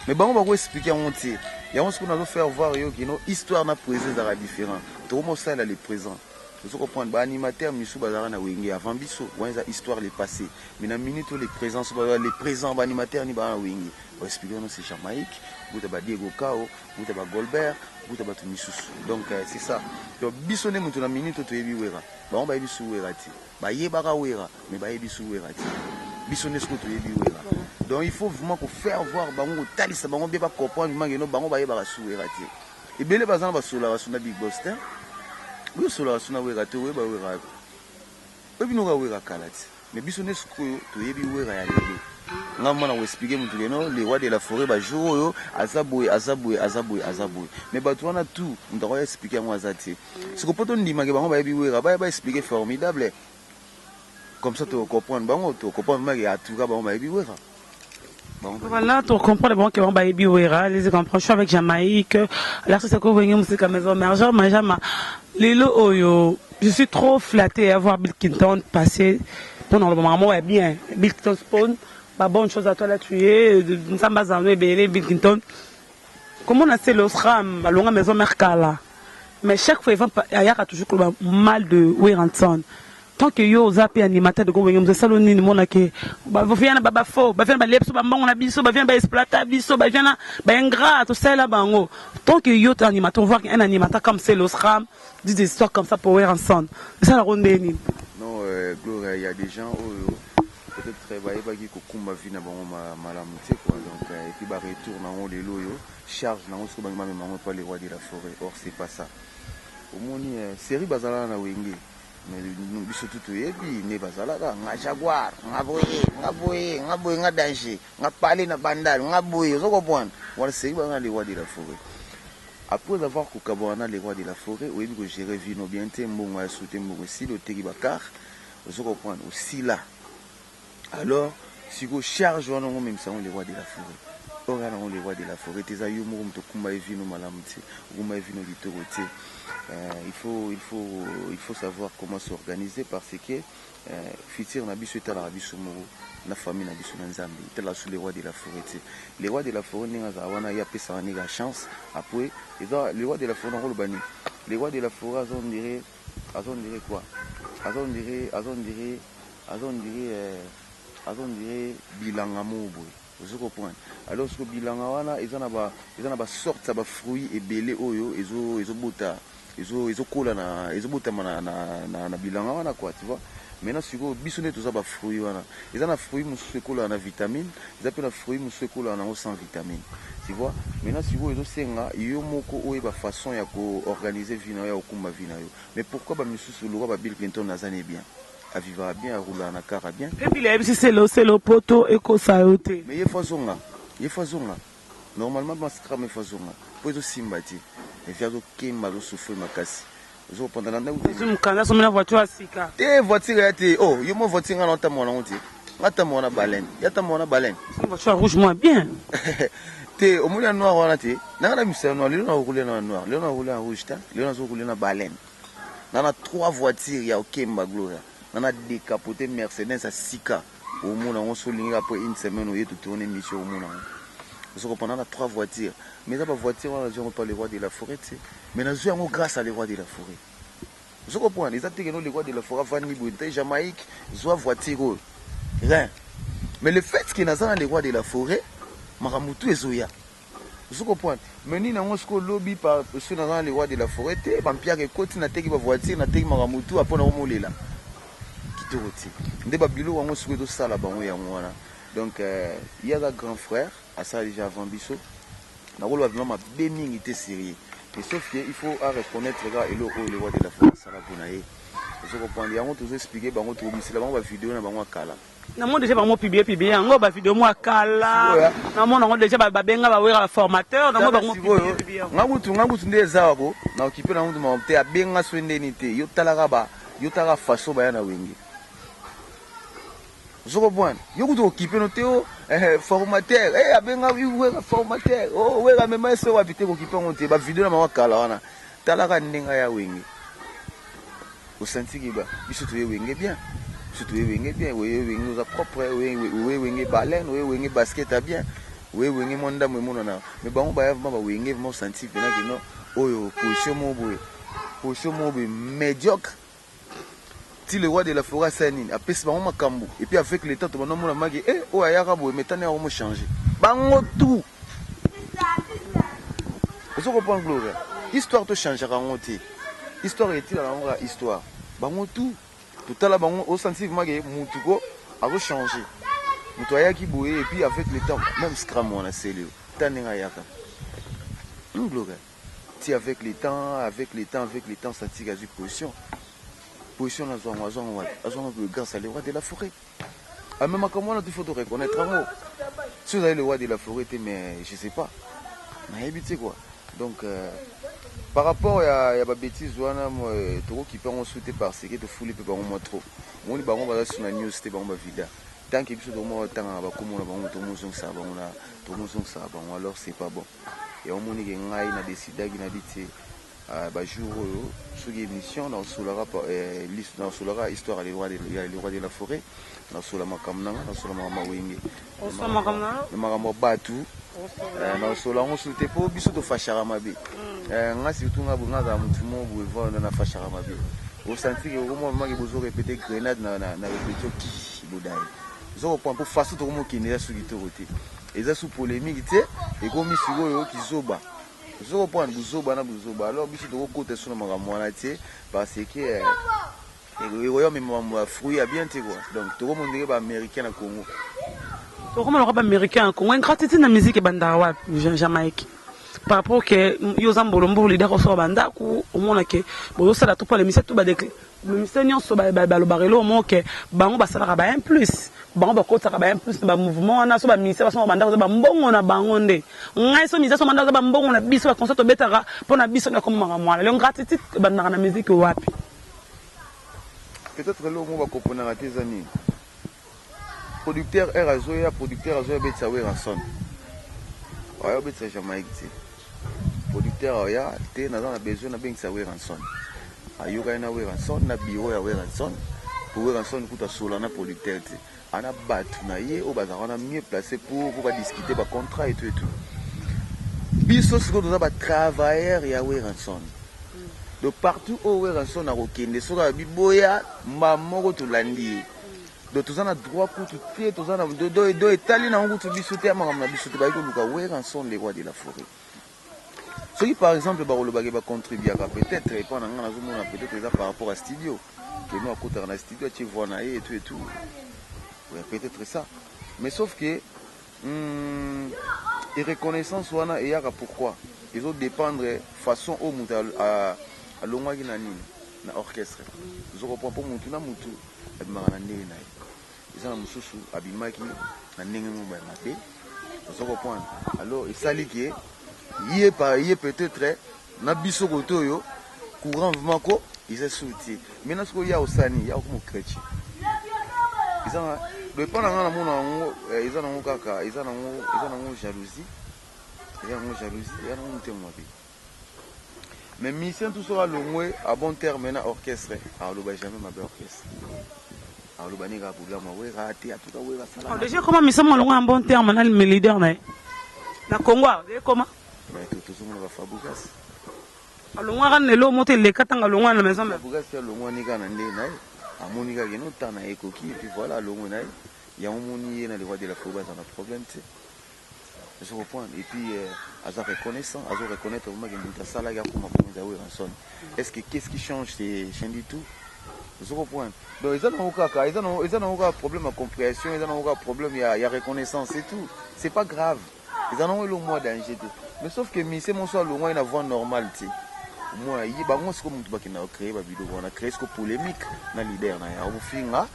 Mais bon on va expliquer on tient. Il y a ce qu'on a faire voir que nos histoire na présent dans différent. Tout le ça là les présents. Vous comprenez ba animateur misu bazara na wenge avant biso, ouais ça histoire les passé. Mais na minute les présents les présents ba animateur ni ba wenge. On expliquer nous c'est Jamaïque, vous ba Diego Kao, vous ba Goldberg. Donc c'est ça. Donc bisonné mutu na minute to yebi wera. Ba on ba yebi su wera ti. Ba yebaka wera, mais ba yebi su wera ti. Bisonné ce que to yebi wera. Donc il faut vraiment faire voir bango talisa bango bien pas comprendre mangeno bango baye ba souera te. Et belé bazana ba sola basuna big boss te. Oui sola basuna wera te we ba wera. Obi no ga wera kalati. Mais biso ne sukoyo to yebi wera ya lelo. Ngama na expliquer mutu leno les rois de la forêt ba jour yo azaboy. Mais ba tuana tout ndako expliquer moi azati. Ce que poto ndima ke bango ba yebi wera ba expliquer formidable. Comme ça tu comprends bango tu comprends magi atuka bango ba yebi wera. Voilà, tu comprends bon que on va y ouera, les comprends. Je suis avec Jamaïque. Là, c'est quoi venir musique à maison mergeur, Majama. Lilo Oyo, je suis trop flattée à voir Bill Clinton passer. Bon, normalement, est bien. Bill Clinton spawn, pas bonne chose à toi là, tu es. Nous sommes basés Bill Clinton. Comment on a fait l'Osram, à longue maison Mercala. Mais chaque fois, il y a toujours mal de Weranson. Tant que yo zappé animateur de gouvernement de saloni ni mona ke ba vient ba faux ba vient ba lepso ba mbongo na biso ba vient ba exploiter biso ba vient ba ingrat tout ça là bango. Tant que yo animateur voir un animateur comme c'est l'Osram dit des histoires comme ça pour voir ensemble. C'est ça la ronde ni. Non Gloria, il y a des gens peut-être travailler ba ki ko kumba vina bango malamu te quoi donc et puis ba retour na on les loyo charge na on so ba même pas les rois de la forêt. Or c'est pas ça. Au moni série bazala na wenge. Mais nous surtout yebi ne bazalaka nga jaguar nga boye nga danger nga parler na bandal nga boye zo comprendre wala c'est ba les rois de la forêt. Après avoir kokabona les rois de la forêt oyebi ko gérer vino bien te mbongo ya sauter mbongo si le teki bakar zo comprendre aussi là. Alors si go charge wana ngo même ça les rois de la forêt. Ora na les rois de la forêt tes ayo mo mto kumba vino malamu te kumba vino litoro te. Il faut savoir comment s'organiser parce que futur na biso eta la biso moro na famille na biso na nzambe eta la sous les rois de la forêt. Les rois de la forêt ninga za wana ya pesa ni la chance après les rois de la forêt rôle bani. Les rois de la forêt azon dirait quoi? Azon dirait bilanga mobo. Vous comprenez? Alors ce bilanga wana ezana ba sorte ba fruits et belé oyo ezo bota. Ils ont collé ils ont botté na bilanga wana quoi tu vois. Maintenant si go bisone tout ça ba fruits wana ils ont un fruit monsieur collé na vitamine ils appellent un fruit monsieur collé na sans vitamine tu vois. Maintenant si go ils ont senga yo moko oyo ba façon ya ko organiser vina ya okumba vina yo. Mais pourquoi ba monsieur le roi ba Bill Clinton nazane bien à vivre bien à rouler na car bien et puis les c'est le poto eco saoté mais il faut zonga normalement ba scram il faut zonga pour zo simbati et faire zo kemba zo souffrir makasi zo pendant la nuit zo mukanda so mena voiture asika te voiture ya te oh yo mo voiture ngana ntamona onti ngatamona baleine ya tamona baleine voiture rouge moi bien te au moins noir wana te nana misel noir le na rouler na noir le na rouler en rouge ta le na zo rouler na baleine nana 3 voitures ya okemba Gloria nana décapoté Mercedes à sika au monde on souligne après une semaine où il tout tourner mission au monde parce que pendant 3 voitures mais ça pas voiture on a pas les rois de la forêt mais nous avons grâce à les rois de la forêt vous comprenez les attaques les rois de la forêt Van Libouté Jamaïque soit voiture rien mais le fait que nous avons les rois de la forêt maramutu ezoya vous comprenez mais ni nango sko lobby par ceux dans les rois de la forêt te ba mpia ke koti na teki ba voiture na teki maramutu apona omolela kitoti ndeba bilo wango sko do sala bango ya ngwana donc il y a un grand frère à ça déjà avant biso na rôle vraiment béning était sérieux et sauf que il faut reconnaître les gars et le roi de la forêt ça la bonaye je comprends yango tous expliquer bango to bisela bango ba vidéo na bango kala na monde déjà bango publier yango ba vidéo moi kala na monde ngo déjà ba benga ba wera formateur na bango publier ngabutu ndeza ko na okipe na mundu ma te abenga swendeni te yo talaka faso ba yana wenge je comprends yo kuto okipe no teo formateur abenga wera formateur oh wera mema so wa bite ko okipe ngote ba vidéo na makala wana talaka ndenga ya wenge au senti ki ba biso to wenge bien surtout wenge bien wenge nous a propre wenge baleine wenge basket a bien wenge monda mo monana mais bango ba wenge mo senti pena ki no oyo position mo médiocre. Si le roi de la forêt Sanine a pèsé bango makambo et puis avec le temps to bango na magi o ayaka bo metane ya mo changer bango tout vous comprenez Gloria histoire to changera ngote histoire est là la histoire bango tout là bango au senti magi mutuko a changer Mutoya qui bouille et puis avec le temps, même Scram on a scellé. Tanenga yaka. Gloire. Si avec le temps, ça tire à une position. Position dans le gars, c'est le roi de la forêt. Ah, même comment il faut te reconnaître un mot. Si vous avez le roi de la forêt, mais je ne sais pas. Mais évitez quoi. Donc, par rapport à la bêtise, tu qui peut en sauter par ce qui te foule, peut pas en trop. On dit, on va sur la news, c'était bon, vida. Tant qu'il y a un temps, alors c'est pas bon. Et on m'a dit qu'il a décidé qu'il a dit que jour sur l'émission dans la histoire des rois de la forêt dans la makamna dans la mawenge dans batu dans la on soulte po biso to fashara mabe nga surtout nga bunga za mutu mo boevo na fashara mabe au sentir que au moment que vous répéter grenade na répétition qui bodai zo point pour façon to mo kinela sur kitorote eza sous polémique té et comme misiro qui zoba zo point buzoba na buzoba alors biso to côté sur na makamwana té parce que le royaume m'a fruit à bien quoi. Donc tout le monde est américain au Congo. Tout le monde est américain au Congo. Une gratitude na musique bandawa Jamaïque. Par rapport que yozam bolombo leader so banda ku omona ke bozo sala tout pour les missions tout ba déclin. Le mission so ba lo barelo mo ke bango ba sala ba un plus. Bango ba kota ba un plus ba mouvement na so ba mission ba so banda ba mbongo na bango nde. Ngai so mission so banda ba mbongo na biso ba concert betara pona biso na comme mwana. Le gratitude banda na musique wapi. Peut-être que l'homme va comprendre à tes amis. Producteur Erazoya, producteur Erazoya, Betsawe Ranson. Ouais, Betsawe Jamaïque. Producteur Oya, t'es dans la besoin de Betsawe Ranson. Ayoka na we Ranson, na bureau ya we Ranson. Pour we Ranson, écoute à Solana producteur. On a battu na yé, au bazar, on a mieux placé pour discuter par contrat et tout et tout. Biso, c'est qu'on doit travailler à we Ranson. De partout où on est en Rokende, sur la Biboya, maman, tout l'andi. De tous en a droit pour tout pied, tous en a deux étalés dans le route, bisouté à ma bisouté, où est en les rois de la forêt. Ce qui, par exemple, le bagage va contribuer à peut-être répondre à peut-être par rapport à studio. Que nous, à côté de la studio, tu vois, et tout et tout. Ouais, peut-être ça. Mais sauf que, les reconnaissances, il y a pourquoi. Ils ont dépendre façon au à à l'ongwaki na nini na orchestre zoko po mutu na mutu abimaka na ndenge na ye eza na mosusu abimaki na ndenge moko ya mabe zoko point alors esali ke ye peut-être na biso kote oyo courant mako eza souti maintenant siko ya osani ya ko chrétien eza na le pana na mona ngo eza na ngo kaka eza na ngo jalousie eza na ngo jalousie eza na ngo temwa bi. Mais mission tout sera long à bon terme maintenant orchestre. Alors le jamais ma belle orchestre. Alors le bani ga programme ouais raté à tout à ouais sala. Déjà comment mission mon long à bon terme maintenant le leader na Congo comment? Mais tout le monde va faire bougas. Alors on va le monter les katanga long à la maison mais bougas c'est long on nika na ndé na amoni ga geno tana ekoki et puis voilà long na ya omoni na les rois de la forêt dans un problème tu sais. Je reprends et puis à sa reconnaissance, à se reconnaître vraiment que ça là comme est-ce que qu'est-ce qui change c'est rien du tout. Je reprends. Donc ils ont aucun problème à compréhension, ils ont aucun problème il y a reconnaissance et tout. C'est pas grave. Ils en ont le moins danger. Mais sauf que c'est mon soir le moins une voix normale tu sais. Moi il ba moi c'est comme tout qui n'a créé ba vidéo on a créé ce polémique na leader na ya au finga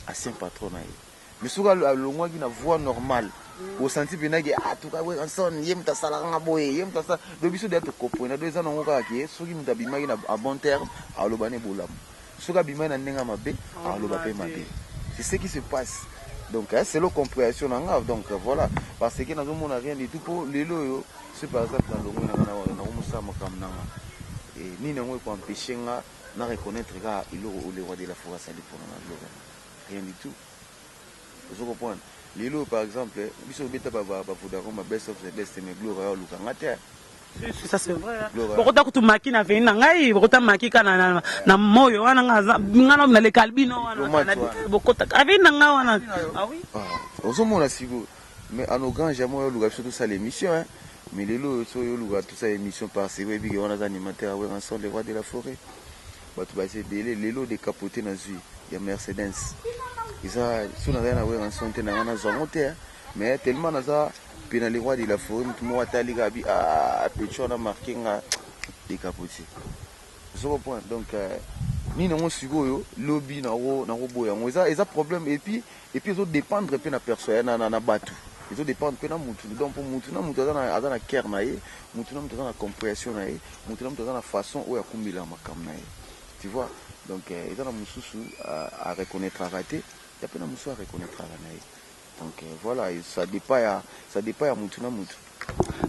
à saint patron na. Mais sur le moins qui n'a voix normale. Au senti bien que tout cas ouais enson yem ta sala nga boye yem ta sa de biso d'être comprendre deux ans on ka ki so ki mutabima ki na à bon terme à lo bane bolam so ka bima na ndenga mabe à lo ba pe mabe c'est ce qui se passe donc c'est la compréhension nga donc voilà parce que nous on a rien du tout pour les loyo c'est par exemple dans le monde na musa makamna et ni na ngwe pour empêcher nga na reconnaître ga ilo le roi de la forêt ça pour rien du tout vous comprenez. Lilo par exemple, biso beta ba ma best of the best mais gloire luka ngata. Ça c'est vrai. Bokota kutu makina ve na ngai bokota makika na moyo wana ngana na le kalbino wana na bokota ave na nga wana. Ah oui. Ozomona sigo mais à nos grands jamais luka surtout ça l'émission hein. Mais lelo so yo luka tout ça émission par c'est oui bi on a animateur ouais ensemble les rois de la forêt. Ba tu ba c'est délai lelo de capoter na zui. Il y a Mercedes. ça si on a rien à voir en santé na ngana zongote mais tellement na ça puis dans les rois de la forêt tout moi tali gabi petit on a marqué nga décapoté c'est au point donc ni na sikoyo lobby na ro boya ngo ça problème et puis ils ont dépendre pe na personne na batu ils ont dépendre pe na mutu donc pour mutu na mutu azana cœur na ye mutu na mutu azana compréhension na ye mutu na mutu azana façon o ya kumbila makam na ye tu vois donc ils ont mususu à reconnaître raté il y a pe na mususu à reconnaître na ye donc voilà ça dépend à mutu na mutu.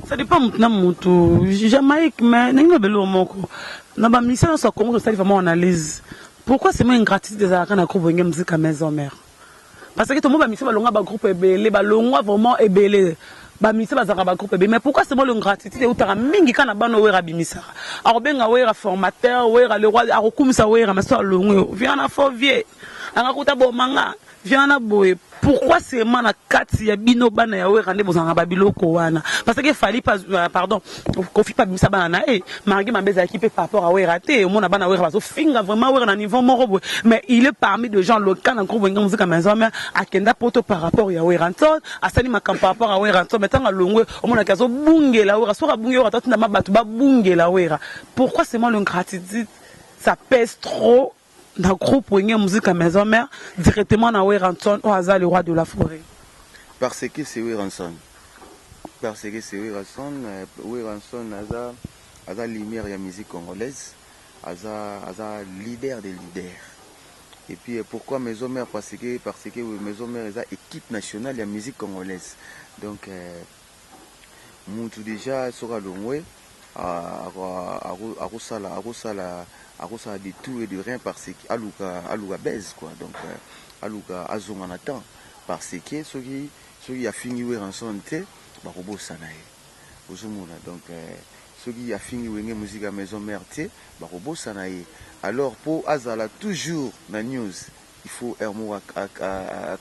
Ça dépend maintenant mutu Jamaïque mais n'engo belo moko na ba mission so comment ça vraiment analyse pourquoi c'est moins ingratitude des arcanes à groupe musique à maison mère parce que tout le monde va mission balonga ba groupe ebele balongwa vraiment ebele ba mission bazaka ba groupe ebele mais pourquoi c'est moi l'ingratitude ou tara mingi kana bano wera bimisa alors benga wera formateur wera le roi arokumisa wera maso longwe vient na faux vieux angakuta bo manga vient na boye. Pourquoi c'est mana kati ya bino bana ya wera nde bozanga babiloko wana parce que fali pas pardon kofi pas bimisa bana na margi mambeza équipe par rapport à wera te au mona bana wera baso finga vraiment wera na niveau moko mais il est parmi de gens locaux dans groupe wenga musique maison mais akenda poto par rapport ya wera nton asani makam par rapport à wera nton metanga longwe au mona kazo bungela wera so bungela wera tata na mabatu ba bungela wera pourquoi c'est moi l'ingratitude ça pèse trop dans le groupe Wenge Musique à Maison Mère, directement dans Weranson, au hasard le roi de la forêt. Parce que c'est Weranson. Parce que c'est Weranson, a la lumière de la musique congolaise, a leader des leaders. Et puis pourquoi Maison Mère? Parce que Maison Mère est l'équipe nationale de la musique congolaise. Donc, Moutou déjà sera l'ongwe, à de tout et de rien parce que aluga baise quoi donc aluga azonganatan parce que ceux qui a fini en santé ba robo sanae ozomona donc ceux qui a fini Wenge musique à maison mère té ba robo sanae alors pour azala toujours na news il faut un mot à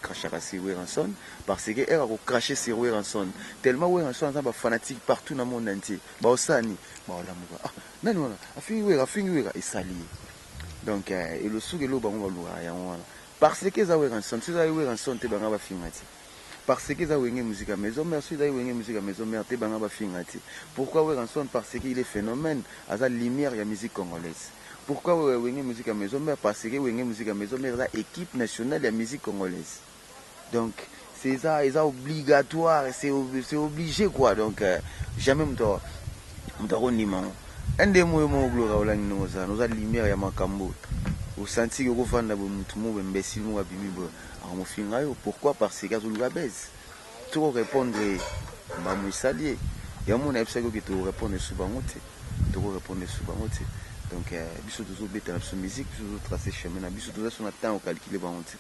cracher sur Weranson parce que elle a craché sur Weranson tellement Weranson est un fanatique partout dans le monde entier ba osani ba olamuka ah nani wana afingi et sali donc et le sou que lo bango balura ya wana parce que za Weranson si za Weranson te banga ba fingati parce que za Wenge musique à maison mère si za Wenge musique à maison mère te banga ba fingati pourquoi Weranson parce qu'il est phénomène à la lumière ya musique congolaise. Pourquoi Wenge musique à maison mère? Parce que Wenge musique à maison mère est l'équipe nationale de la musique congolaise. Donc c'est ça obligatoire, c'est obligé quoi. Donc jamais m'taro ni man. Un des mots mo gloire ola nous a lumière ya makambo. Au senti que kofanda bo mutu mo imbécile mo abimi bo. Alors mo finga yo pourquoi? Parce que azoluka baisse. Tu répondre ba musalier. Ya mon epsa ko to répondre sous bangote. Tu répondre sous bangote. Donc, biso toujours bête dans la musique, toujours tracer chemin, biso toujours son temps au calculer par contre.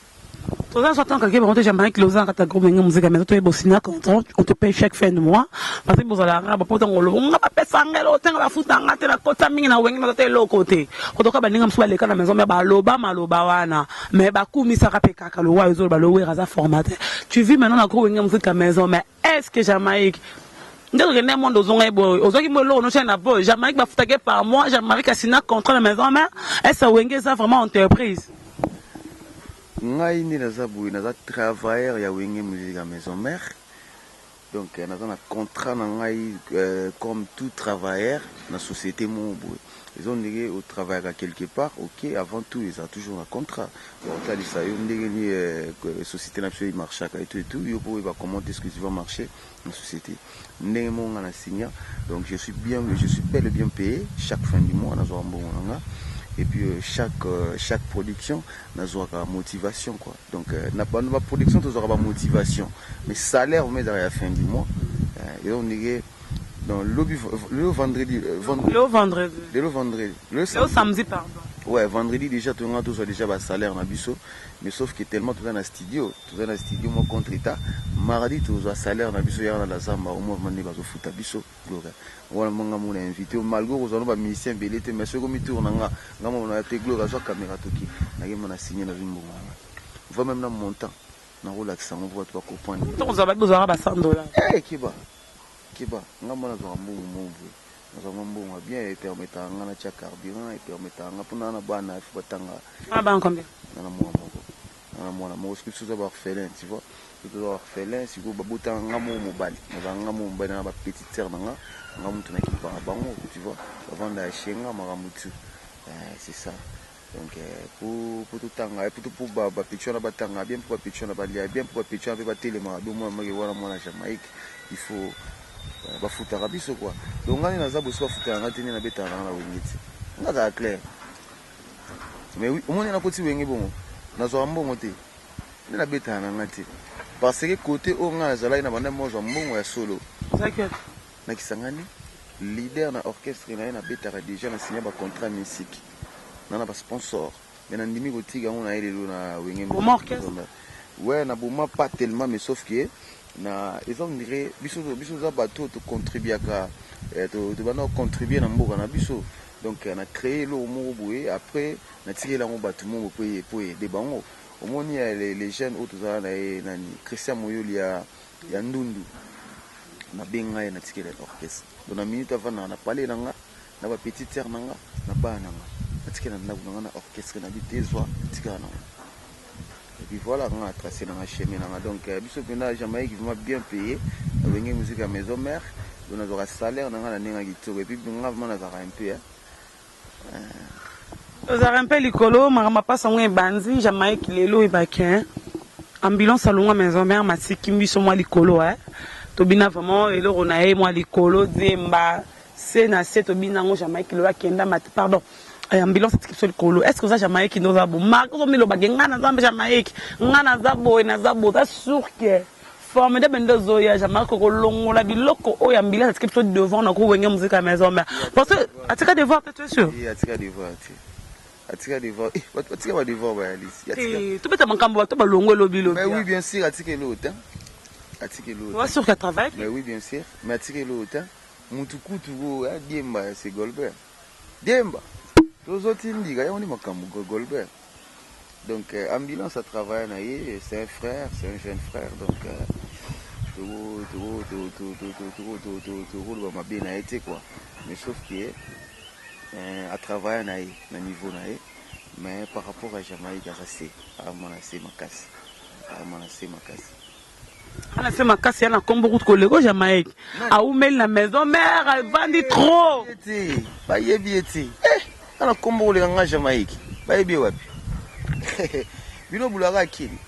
Tout ça, soit en calculer par contre, j'aimerais que l'osant quand groupe Wenge musique à maison, tu es bossina quand on te paye chaque fin de mois. Parce que vous allez arabe, pour ton rôle, on va pas payer ça, on va foutre en gâte la côte, mingi na Wenge, na l'autre côté. Quand on va n'ingam soit les cas à la maison, mais bah loba, wana, mais bah koumi ça rappelle kaka le roi, ils ont le raza formaté. Tu vis maintenant la groupe Wenge musique à maison, mais est-ce que Jamaïque Jamaïque va foutre par mois, Jamaïque a signé un contrat de maison mère. Est-ce que Wenge ça vraiment entreprise? Ngai ni nazabu naza travailleur ya Wenge musique à maison mère. Donc naza un contrat ngai comme tout travailleur dans la société mon boy. Ils ont dit au travail à quelque part, ok, avant tout ils ont toujours un contrat. Donc là ils ont dit que société nationale marche et tout, ils vont comment est-ce que tu vas marcher dans la société. Donc je suis bel et bien payé chaque fin du mois dans un bon et puis chaque production n'a pas motivation quoi. Donc n'a pas production tu auras pas motivation mais salaire mais à la fin du mois et on dirait dans le vendredi le samedi pardon. Ouais, vendredi déjà tout le monde a déjà un salaire na biso mais sauf que tellement tout dans le studio moi contre état mardi tout un salaire na biso ya na la zamba au mouvement ne bazo futa biso gloire wala manga mona invité malgré aux ba musicien belete mais ce comme tourne nga mona te gloire sur caméra toki na yema na signer na zimbo va même na montant na relax on voit pas comprendre donc on va besoin ba $100 eh kiba nga mona zo mbo nous avons bien et permettant à carburant et permettant à bana batanga ah ben combien na moi Moi, je suis orphelin, tu vois. Je suis orphelin, si vous avez un mobile, ma petite sœur, tu vois. Avant d'acheter c'est ça. Donc, pour tout temps, pour bien pour bien pour Jamaïque, il faut foutre quoi. Donc, on a besoin de foutre clair. Mais oui, au moins, on a côté bon. Parce que côté on a solo. Leader na orchestre na betara déjà na signé ba contrat musique. Na ba sponsor. Mais na ndimi ko tiga on a elelo na wenge mo orchestre. Ouais, na boma pas tellement mais sauf que na ils ont dirait biso za bateau to contribuer à to bana contribuer na mboka na biso. Donc on a créé le mot boé après on a tiré la bateau mo pour des bango. Au moins il y a les jeunes autres na Christian Moyoli ya Ndundu. Na benga na tiré l'orchestre. Donc na minute avant na parler na ba petite sœur na ba na tiré na orchestre na bitezwa tiré na. Et puis voilà, on a tracé dans la chemin. Donc, biso pena Jamaïque qui m'a bien payé. Avec une musique à maison mère, on a un salaire, on a un guitare. Et puis, on a un peu. Vous avez un peu l'écolo, ma passe en banzi, Jamaïque, l'élo et baquin. Ambulance à l'on maison mère, ma sikimbi sur moi l'écolo. Tobina vraiment, et là, on a moi l'écolo, Zemba, c'est na c'est Tobina, Jamaïque, le Kenda, pardon. Ambulance sur le colo. Est-ce que ça Jamaïque qui nous a beau marque comme le bagage ngana zamba Jamaïque ngana zabo na zabo ça sûr que forme de bendo zoya Jamaïque ko longo la biloko o ambulance qui peut devant na ko wenge musique à maison mais parce que atika de voir peut-être sûr oui atika de voir atika de voir atika va de voir ba Alice atika tu peux te mankambo to ba longo lobi lobi mais oui bien sûr atika l'autre atika l'autre ouais sûr qu'elle travaille mais oui bien sûr mais atika l'autre mutukutu go Diemba c'est Golbert Diemba. Donc, ambulance à travailler, c'est un frère, c'est un jeune frère. Donc, mais sauf que à travailler à niveau mais par rapport à Jamaïque, c'est ma casse. Elle a fait ma casse, elle a comme beaucoup de collègues Jamaïque. A oumel la maison mère, elle vendit trop. Pas yébiéti. Ana kombo le nga Jamaïque ba yebi wapi bino bulaka kini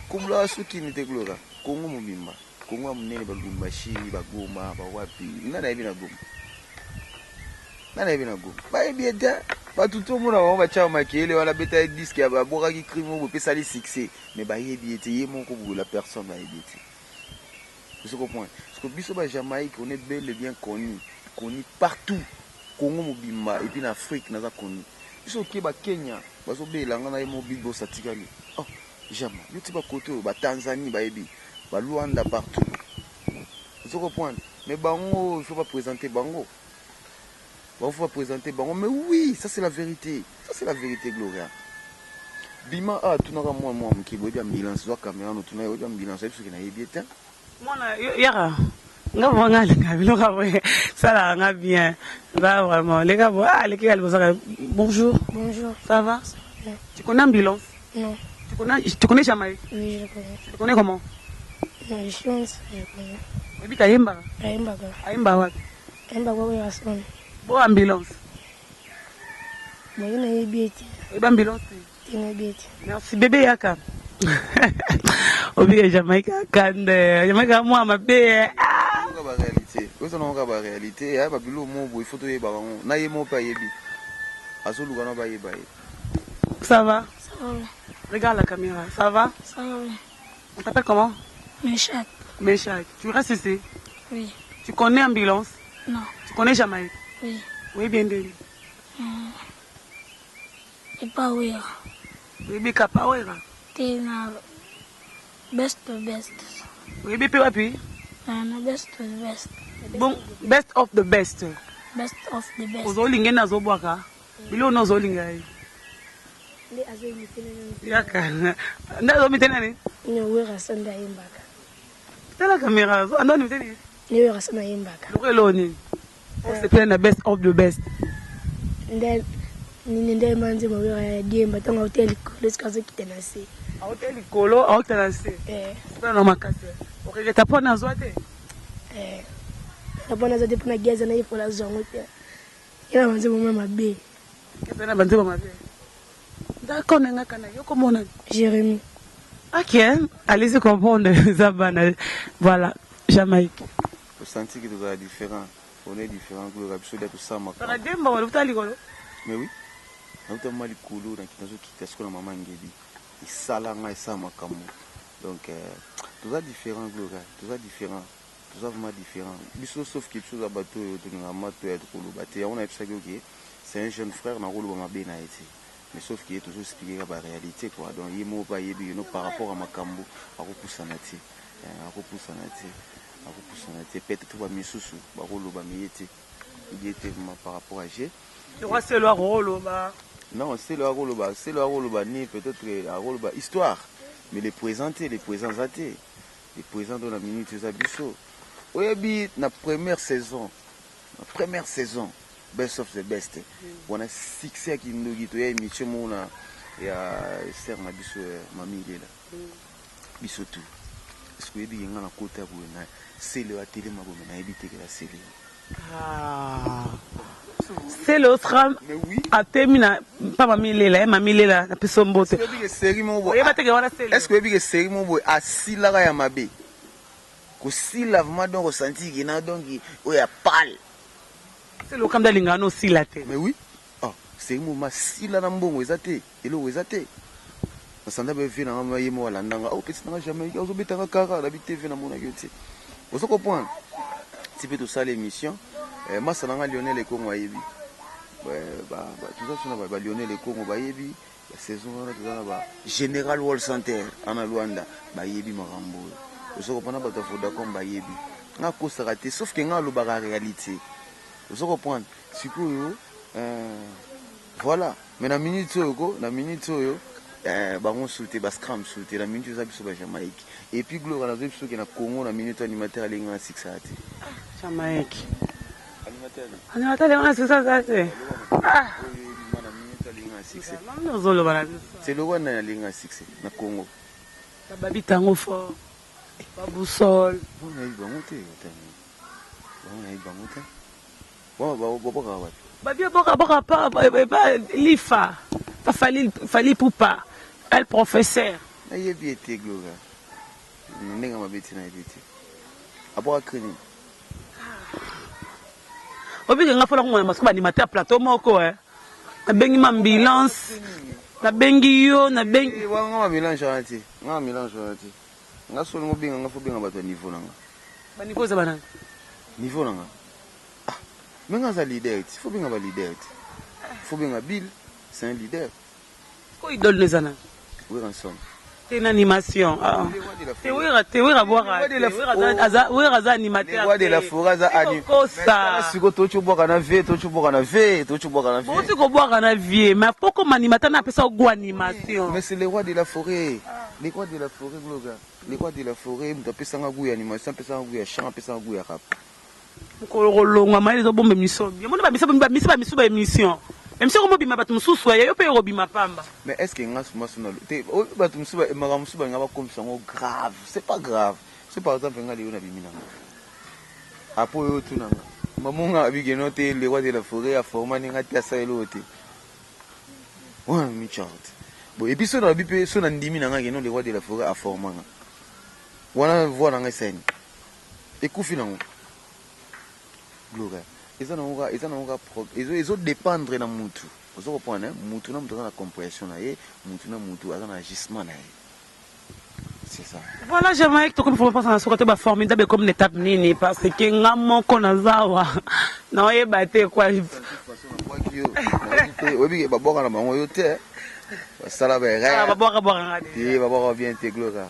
kumla suki ni teglora kongo mumimba kongo munene bagumba shi bagoma ba wapi ngana yebi na goma ba yebi eta ba tuto muna ba cha makele wala beta disque ya ba boka ki crime bo pesa li succès mais ba yebi ete yemo ko la personne ba yebi ete vous comprenez parce que biso ba Jamaïque on est bel et bien connu partout Congo mobimba et puis en Afrique naza connu. Biso ke ba Kenya bazo belanga na mo big boss atikali. Oh, jamais. Yo ti ba côté ba Tanzanie ba yebi, ba Luanda partout. Vous comprenez? Mais bango, il faut pas présenter bango. Bon, faut pas présenter bango mais oui, ça c'est la vérité. Ça c'est la vérité Gloria. Bima tu n'auras moi qui boit ambulance zo caméra no tu n'as pas ambulance parce que na yebi eta. Moi na yara nga bonga nga biloka we ça nga bien là vraiment les gars les gars bonjour ça va tu connais ambulance non tu connais Jamaïque oui je connais tu connais comment non je connais et puis Kayemba wa son bon ambulance bon il y a bieti et ambulance il y a bieti merci bébé yaka obi Jamaïque kande Jamaïque moi ma bébé ba réalité vous en avez ba réalité ya ba bilo mo bo il faut to yeba bango na yemo pa yebi azulu kana ba yeba ça va regarde la caméra ça va on t'appelle comment Meshak tu restes ici oui tu connais ambulance non tu connais Jamaïque oui bien dit et pas oui oui kapawera t'es na best oui pe wapi best bon best of the best ozolinga nazobwaka bilo nozolinga yi yaka ndazomite nani niwera sanda yimbaka tala kamera andoni miteni niwera sanda yimbaka lokeloni c'est plein de best of the best nini nde manze mawera ya diemba tanga hotel kolo sikazo kitenase hotel kolo hotelase pas na makase okeketa pona zoate napona zote pona geza na ipo la zongo te ina manze mama mabe kesa na manze mama mabe d'accord nenga kana yo komona Jérémy. Ok, allez-y comprendre Zabana. Voilà, Jamaïque. Vous sentez que vous êtes différent. On est différent. Vous avez besoin de tout ça. Mais oui. Nous avons mal coulou dans qui est maman ngedi. Il salanga et ça makamu. Donc tout ça différent Gloria, tout ça différent. Tout ça vraiment différent. Biso sauf quelque chose à bateau de ngama to être coulou baté. On a ça que c'est un jeune frère na rolo ma bena été. Mais sauf qu'il est toujours expliqué la réalité quoi. Donc il m'a pas yébi par rapport à makambo à repoussanati. À repoussanati. Peut-être tout va misusu, ba rolo ba miété. Il était par rapport à G. Le roi c'est le rolo ba. Non, c'est le Aroloba, ni peut-être Aroloba histoire, mais les présenter, les présents athées, les présents de la minute de Zabisso. Oui, la première saison, best of the best. On a succès qui nous dit, il y a une émission, il y a Serre Mabisso, mamie là, Bisso tout. Est-ce que il y a un côté où c'est le atelier ma éviter que la série. Ah. C'est l'autre a terminé pas mamie Lela, mamie Lela na pesombote. Est-ce que série que série mon boy assis là ya mabe. Ko si lavement donc ressenti qui na donc o ya pal. C'est le kamda lingano aussi la tête. Mais oui. Ah, série mon ma si là na mbongo ezate, elo ezate. Nasanda be vina ngama yemo wala ndanga. Oh petit na jamais ozo betanga kara la TV na mona yote. Ozo comprendre. Si peut tout ça l'émission. Moi, ça n'a Lionel et Congo Ayebi. Tout ça, c'est Lionel et Congo Ayebi. La saison, Général Wall Center, en Luanda, Bayebi Marambo. Vous comprenez pas d'accord Bayebi. On a cause raté, sauf qu'il y a la réalité. Vous comprenez? Si vous voilà. Mais la minute, on souhaite, scram souhaite, la minute, vous Jamaïque. Et puis, Gloire, la deuxième chose qui est Congo, la minute animateur, elle est en 6 Jamaïque. C'est le roi na linga succès na Congo. Babi tango fort. Babou sol. Bon Babi boka pas lifa. Fali poupa. Elle professeur. Na yebi été Gloria. Nenga mabeti na yebiti. Aboka kreni. Obi nga fola ko ngoma ba animateur plateau moko na bengi ambulance na bengi yo na bengi nga mélange ati nga solo ngobinga nga fo binga bato niveau nanga ba niveau za banana niveau nanga ah menga za leader fo binga ba leader fo binga Bill c'est un leader ko idole nezana oui ensemble c'est une animation c'est animateur les rois de la forêt za animateur siko tocho boka na vie bosi ko boka na vie mais pourquoi animateur na pesa go animation mais c'est les rois de la forêt Gloga les rois de la forêt mta pesa nga go animation pesa nga go ya chant pesa nga go ya rap ko longa mai zo bombe mission yamona ba misa ba émission. Même si on m'a pas tout souci, il y a pas de pamba. Mais est-ce qu'il y a un souci? Grave, c'est pas grave. C'est par exemple un lion à Bimina. Après, tout le monde. Maman a vu que noté les rois de la forêt à former un atlas à l'autre. Ouais, Michard. Bon, et puis, son habitué, son andimina, les rois de la forêt à former. Voilà, voilà, un scène. Et coup final. Gloria. Ils ont dépendre de Moutou. Vous comprenez? Moutou n'a pas de compréhension, Moutou n'a pas d'agissement. C'est ça. Voilà, j'aimerais que tu penses à ce côté formidable comme l'étape nini parce que nous qu'on a zawa. Non, il batté quoi? Ça va bien te Gloria.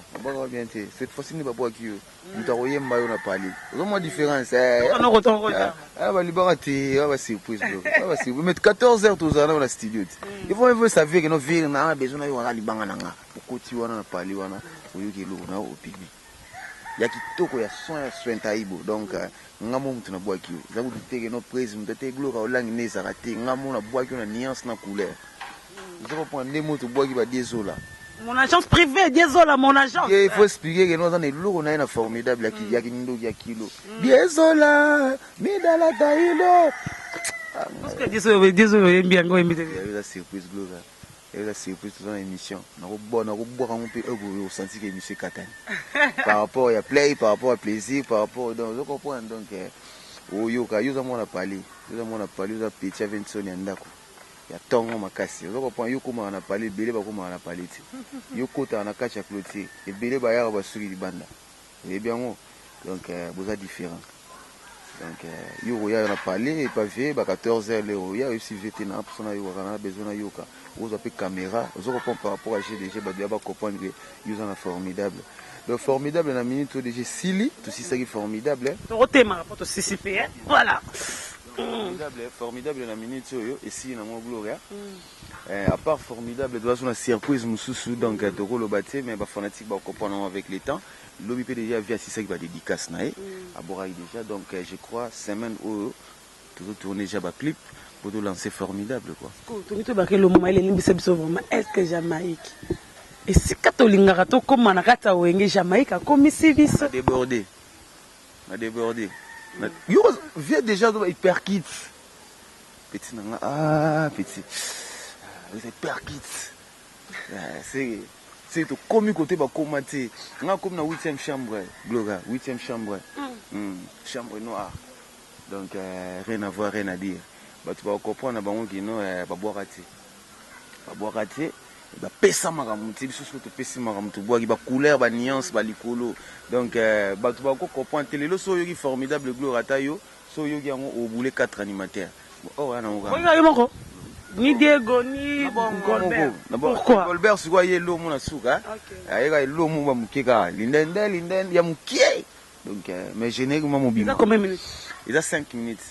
Cette fois-ci n'est pas pour qui nous avons maillot na parler. Vraiment différence. Surprise. Mais 14h tous dans la studio. Il faut savoir que nos villes n'a besoin de libanga nanga. Pour continuer à parler wana. Oyo ke lo na opini. ya kitoko ya soin taibo donc ngamo mutu na bwaki yo za kuteke no praise mutete gloire olangi neza raté ngamo na bwaki na nuance na couleur je comprends ne mutu bwaki ba désolé mon agence privée désolé mon agence il faut expliquer que nous avons lourd on a une formidable qui ya kindo ya kilo désolé midala tailo parce que désolé bien go invité il y a eu la surprise gloire. Et la surprise dans l'émission. On a boire un peu au senti que monsieur Katane. Par rapport à play, par rapport à plaisir, par rapport donc je comprends donc au yoka, yo on a parlé, on a petit Vincent Ndako. Il y a tongo makasi. Je comprends yo comment on a parlé, belé ba comment on a parlé. Yo kota na kacha clotier et belé ba ya ba suri banda. Et bien donc vous êtes différents. Donc yo on a parlé et pas vu ba 14h le roya aussi j'étais na personne yo on a besoin na yoka. Vous avez caméra, vous avez par rapport à GDG, vous avez comprendre que vous êtes formidable. Le formidable, la minute où déjà Sili, tout ça qui est formidable. Voilà. Formidable la minute où ici dans mon gloire. À part formidable, doit une surprise mususu donc de rôle bâti, mais les fanatiques vont comprendre avec le temps. L'objet déjà via ça qui va dédicace naé à Boraï déjà donc je crois semaine où tout tourner déjà ba clip. Pour te lancer formidable quoi. Est-ce que Jamaïque et si Katolinga to comme na kata wenge Jamaïque a commis service débordé. Yo vient déjà de hyper kit. Petit nanga petit. Vous êtes hyper kit. C'est tout comme côté ba commenter. Nga comme na 8e chambre, Gloria, 8e chambre. Chambre noire. Donc rien à voir, rien à dire. Tu vas comprendre que nous avons raté. Pesa maramuti, surtout pesa maramuti, bois qui va couleur, va nuance, va licolo. Donc, tu vas comprendre que les lots sont formidables, gloire à taille, sont au boulet 4 animateurs. Oh, ni Diego, ni Golbert. Pourquoi Golbert, c'est quoi, il y a l'eau, mon souka. Il y a l'eau, mon moukéka. Linden, il y a mouké. Donc, mais généralement, mon bimba. Il a combien de minutes? Il a 5 minutes.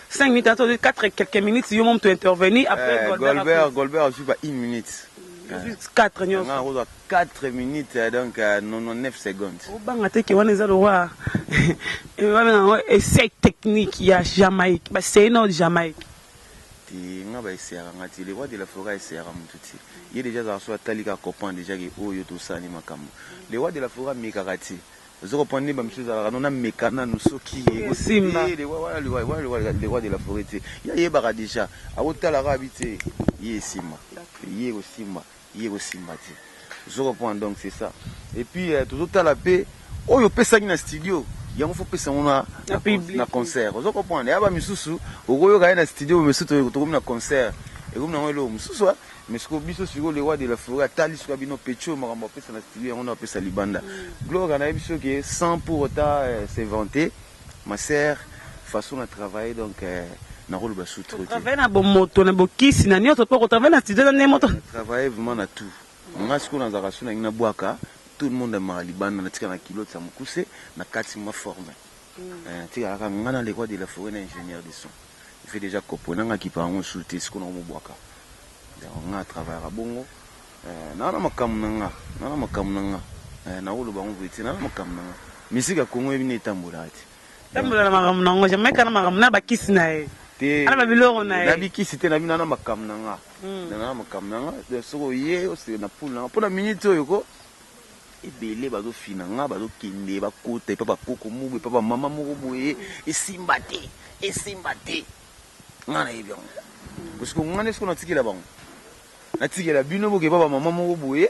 5 minutes, 4 et quelques minutes, si tu intervenir après Golbert, je suis pas 1 minute. 4 minutes, donc 99 secondes. Essai technique, il y a Jamaïque. C'est une autre Jamaïque. Les rois de la forêt, il y a déjà dans Talika comprend déjà que tout ça, les rois de la forêt, Mekarati. Vous comprenez, on a mécana, nous sommes qui les rois de la forêt. Il y a déjà, à Otal habité, il y a Sima, il y a aussi Mati. Je reprends donc c'est ça. Et puis, tout à la paix, oh, il y a un studio. Il y a un concert. Vous comprenez, il y a un studio, mais surtout un concert. Et vous avez un mais ce que biso sur le roi de la forêt tali sur bino pecho marambo pesa na studio on a pesa libanda gloire na biso que sans pour autant s'inventer ma sœur façon de travailler donc na rôle ba sous-traité travailler na bon moto na bokisi na nyoto pour travailler na studio na moto travailler vraiment na tout on a ce qu'on a zaration na boaka tout le monde ma libanda na tika na kilo ça mukuse na kati ma forme tika ka ngana le roi de la forêt na ingénieur de son il fait déjà comprendre qui par on sous-traité ce qu'on a mo boaka on a travaillé à Bongo. Nana makamnanga, na ulu bangu viti, nana makamnanga. Misika Congo ebine tambulati. Tambula na makamnanga, jamais kana makamna bakisi na e. Ana babiloro na e. Na bikisi te na bina na makamnanga. Na makamnanga, de soko ye o se na pula. Pona minute oyo ko ebele bazo finanga, bazo kende ba kota, papa koko mubu, papa mama moko boye, esimbate. Ngana ebyo. Parce que ngana ce qu'on a tiki la bango. Na tiki la bino boke papa mama moko boye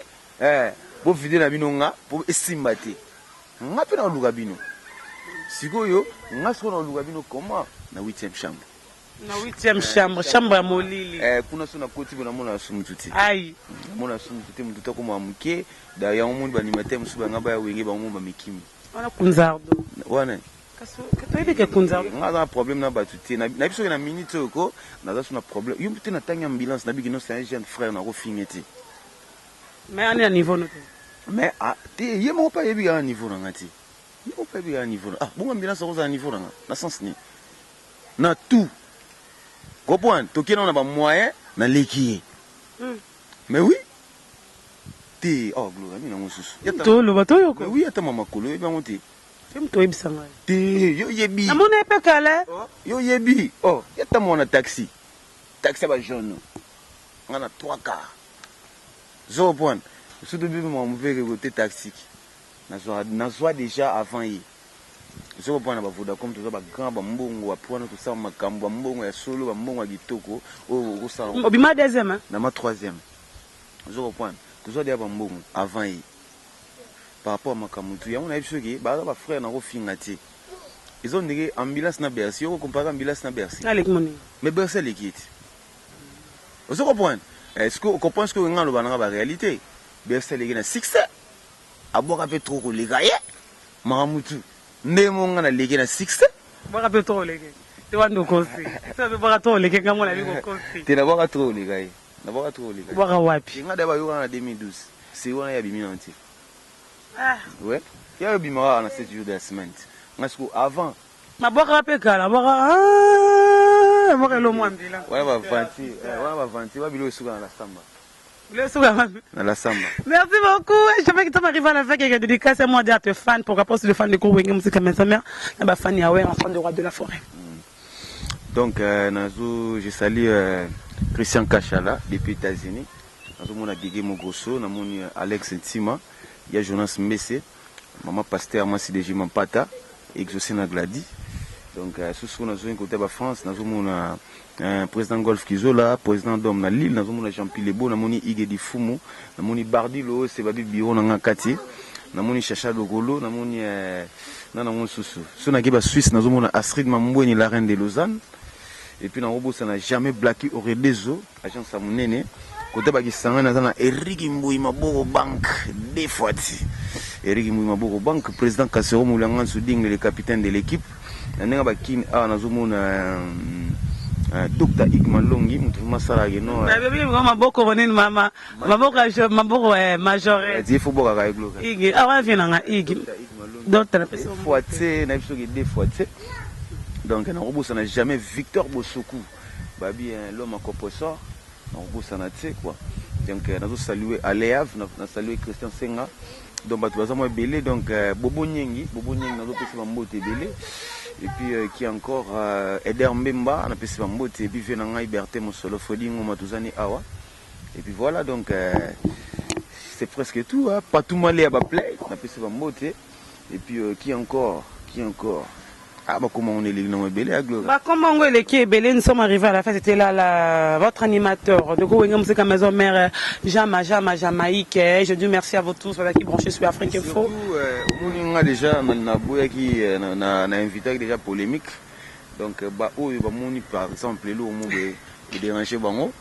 bo vide na bino nga po esimba te nga pe na luka bino sikoyo nga siko na luka bino comment na 8e chambre na 8e chambre ya molili kuna so na koti bona mona sumu tuti ai mona sumu tuti mutu ta ko mamuke da ya omundi ba nimate musuba nga ba ya wenge ba ngomba mikimi wana kunzardo wana Katoi que kunza. On a un problème na batuti na biso na minute ko na za na problème. Yo peut na tanga ambulance na bigino c'est un jeune frère na ko fingeti. Mais on est à niveau noté. Mais te yemo pas yebi à niveau na ngati. Yemo pas yebi à niveau. Bon ambulance ko za niveau na sens ni. Na tout. Comprendre, to kena na ba moyen na leki. Mais oui. Té, oh, gloire, il y a un sous. Tout le bateau, Mais oui, attends, maman, colo, il va monter. c'est toi, Ibsanga. Té, yo yebi. À mon époque, là. Yo yebi. Oh, il y a mon taxi. Taxi va jaune. On a 3 quarts. 0 point. Surtout, mon mauvais côté taxi. N'a déjà avant hier. 0 point na bavuda comme tout ça, grand bambongo, wa point tout ça, makambo, bambongo, ya solo, bambongo, gitoko. Oh, au salon. Obima deuxième, hein? Na ma 3e. 0 point. Tout ça, déjà bambongo, avant hier. Par rapport à Makamutu, on a vu que les frères n'ont pas fait. Ils ont dit ambulance na Bercy, on compare ambulance na Bercy. Mais Bercy est liquide. Vous comprenez? Est-ce que vous comprenez ce que vous avez en réalité? Bercy est liquide. Succès. À boire un peu trop les gars. Makamutu. Némon a liquide. Succès. Boire un peu trop les gars. Tu vas nous conseiller. Tu vas boire trop les gars comme on a vu qu'on conseille. Tu vas boire trop les gars. Boire trop les gars. Boire à wapi. On a d'abord en 2012. C'est où on a eu bien entier. Ah. Ouais. Il y a eu bien en 7 jours de la semaine. Parce qu'avant. Ma boire à pécala. Boire à. Boire à l'eau moins bilan. Ouais, va vanter. Ouais, va vanter. Va biler au dans la samba. Le souvent. Dans la samba. Merci beaucoup. Je sais que tu m'arrives à la fin qu'il y a dédicace à moi d'être fan pour rapporter le fan de Gros Wenge Musique à sa mère. Et ma fan Yahweh, enfant de roi de la forêt. Donc, je salue Christian Kachala depuis les États-Unis. Nous avons Guigui Mogrosso, nous avons Alex Ntima, il y a Jonas Messé, maman pasteur Massi de Jimampata, exaucé na Gladi. Donc, sous ce nous avons côté de France, nous avons un président Golf Kizola, président d'homme na Lille, nous avons Jean-Pierre Lebo, nous avons Igé di Fumu, nous avons Bardilo, Sebabi Biro na Kati, nous avons Chacha Logolo, nous avons Soussou. Sur la Suisse, nous avons Astrid Mamboueni, la reine de Lausanne. Et puis, dans le ça n'a jamais blaqué au réseau, agent Samounene. Côté Bakistan, nous avons Eric Mbouy Maboro Bank, deux fois. Eric Mbouy Maboro Bank, président Kassero Moulangan Souding, le capitaine de l'équipe. Nous avons Dr. Igman Longi, nous avons Maboko Ronin Mama, Maboko Major. Il faut boire à Iglo. Igi, ah, Igi. D'autres fois, deux fois. Donc, ça n'a jamais Victor Bosoku, Babi, l'homme à Coposor, ça n'a quoi. Donc, nous avons salué Aléav, nous avons salué Christian Senga, donc, nous avons belé, donc, Bobo Nyengi, nous avons fait un belé, et puis, qui encore, Eder Mbemba, on a fait un mbote, et puis, Venanga Liberté, mon solo, Foding, Matuzani Awa, et puis voilà, donc, c'est presque tout, hein. Pas tout mal à Baplay, on a fait un mbote, et puis, qui encore. Ah, bah, comment on est les noms belés à Gloire? Bah, comment on est les belés? Nous sommes arrivés à la fin, c'était là, votre animateur de Gros Wenge Musique à Maison Mère, Jamaïque. Je dis merci à vous tous qui branchez sur Afrique Info. On a déjà invité déjà polémique. Donc, bah, par exemple, les lots, ils dérangent Bango.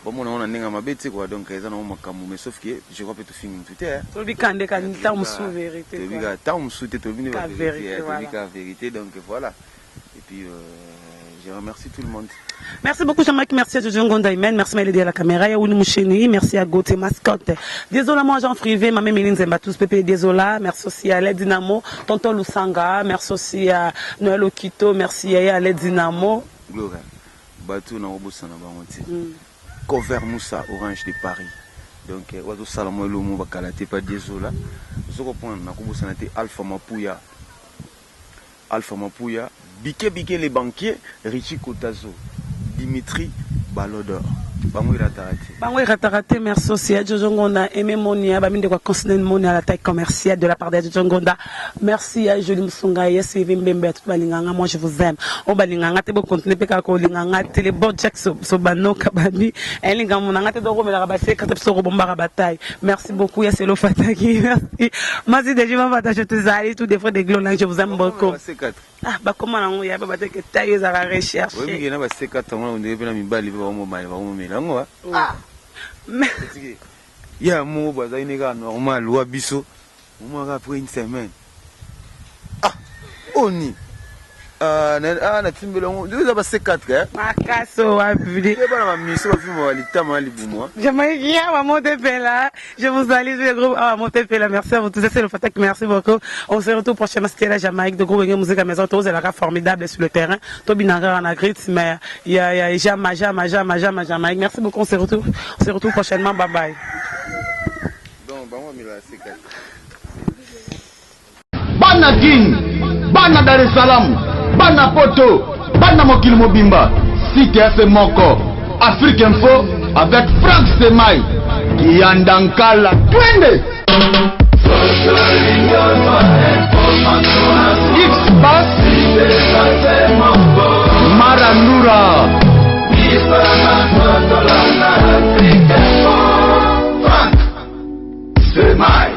Bon, on a un bête, quoi. Donc, ils ont un camou, mais sauf que je crois que tu finis tout est. Tu dis qu'il y a un temps sous vérité. Tu dis qu'il y a un temps sous vérité. Donc, voilà. Et puis, je remercie tout le monde. Merci beaucoup, Jean-Marc. Merci à Jojo Ngondaimen. Merci à l'aider à la caméra. Et à Ouli Moucheni. Merci à Gauthier Mascotte. Désolé, moi, Jean Frivé, ma mère Méline Zembatous, Pépé, désolé. Merci aussi à l'aide Dynamo, Tonton Lusanga. Merci aussi à Noël Okito. Merci à l'aide Dynamo. Gloria. Batou na Obosana Bamonti. Cover Moussa, Orange de Paris. Donc, Oiseau Salamo Lomo Bakalate, pas désolé. Je reprends, na Obosana Alpha Mapouya. Biké les banquiers, Richie Kotazo, Dimitri Balodor. Bangoui Ratarate, merci aussi à Jojo Ngonda, Aimé Monia, Baminde quoi considérer Monia à la taille commerciale de la part de Jojo Ngonda. Merci à Jolie Moussonga, Yessivi Mbembe, tout Balinganga, moi je vous aime. On Balinganga, t'es beau continuer, Peka Kolinganga, t'es les bons Jack Sobano, Kabani, Elinga Monanga, t'es de Rome, la rabassée, quand t'es Bomba bataille. Merci beaucoup, Yasselo Fataki, merci. Merci de Jima Fata, je te salue, tous des frères des glons, je vous aime beaucoup. Ah, bah comment on y a pas que taille à la recherche. Oui, il y a pas ces 4 ans, on devait la mibali, ah, mais il y a un mot, il y a un normal, ou abisso, après une semaine. Ah, on y. Na timbelongo deux ba C4 hein makaso wapi bana miso ba film wa litama libumwa Jamaïquien va monter là. Je vous salue le groupe à monter là. Merci à vous tous, c'est le Fatak, merci beaucoup. On se retrouve prochainement c'était la Jamaïque de Gros Wenge Musique à Maison tous, elle est formidable sur le terrain. Tobinanga en agrit mais il y a Jamaïque. Merci beaucoup, on se retrouve prochainement, bye bye. Bana King, Bana Dar es Salaam, Bana Poto, Bana Mokili Mobimba, Site FM Moko, Afrique Info avec Franck Semaï, Kiandankala, Twende.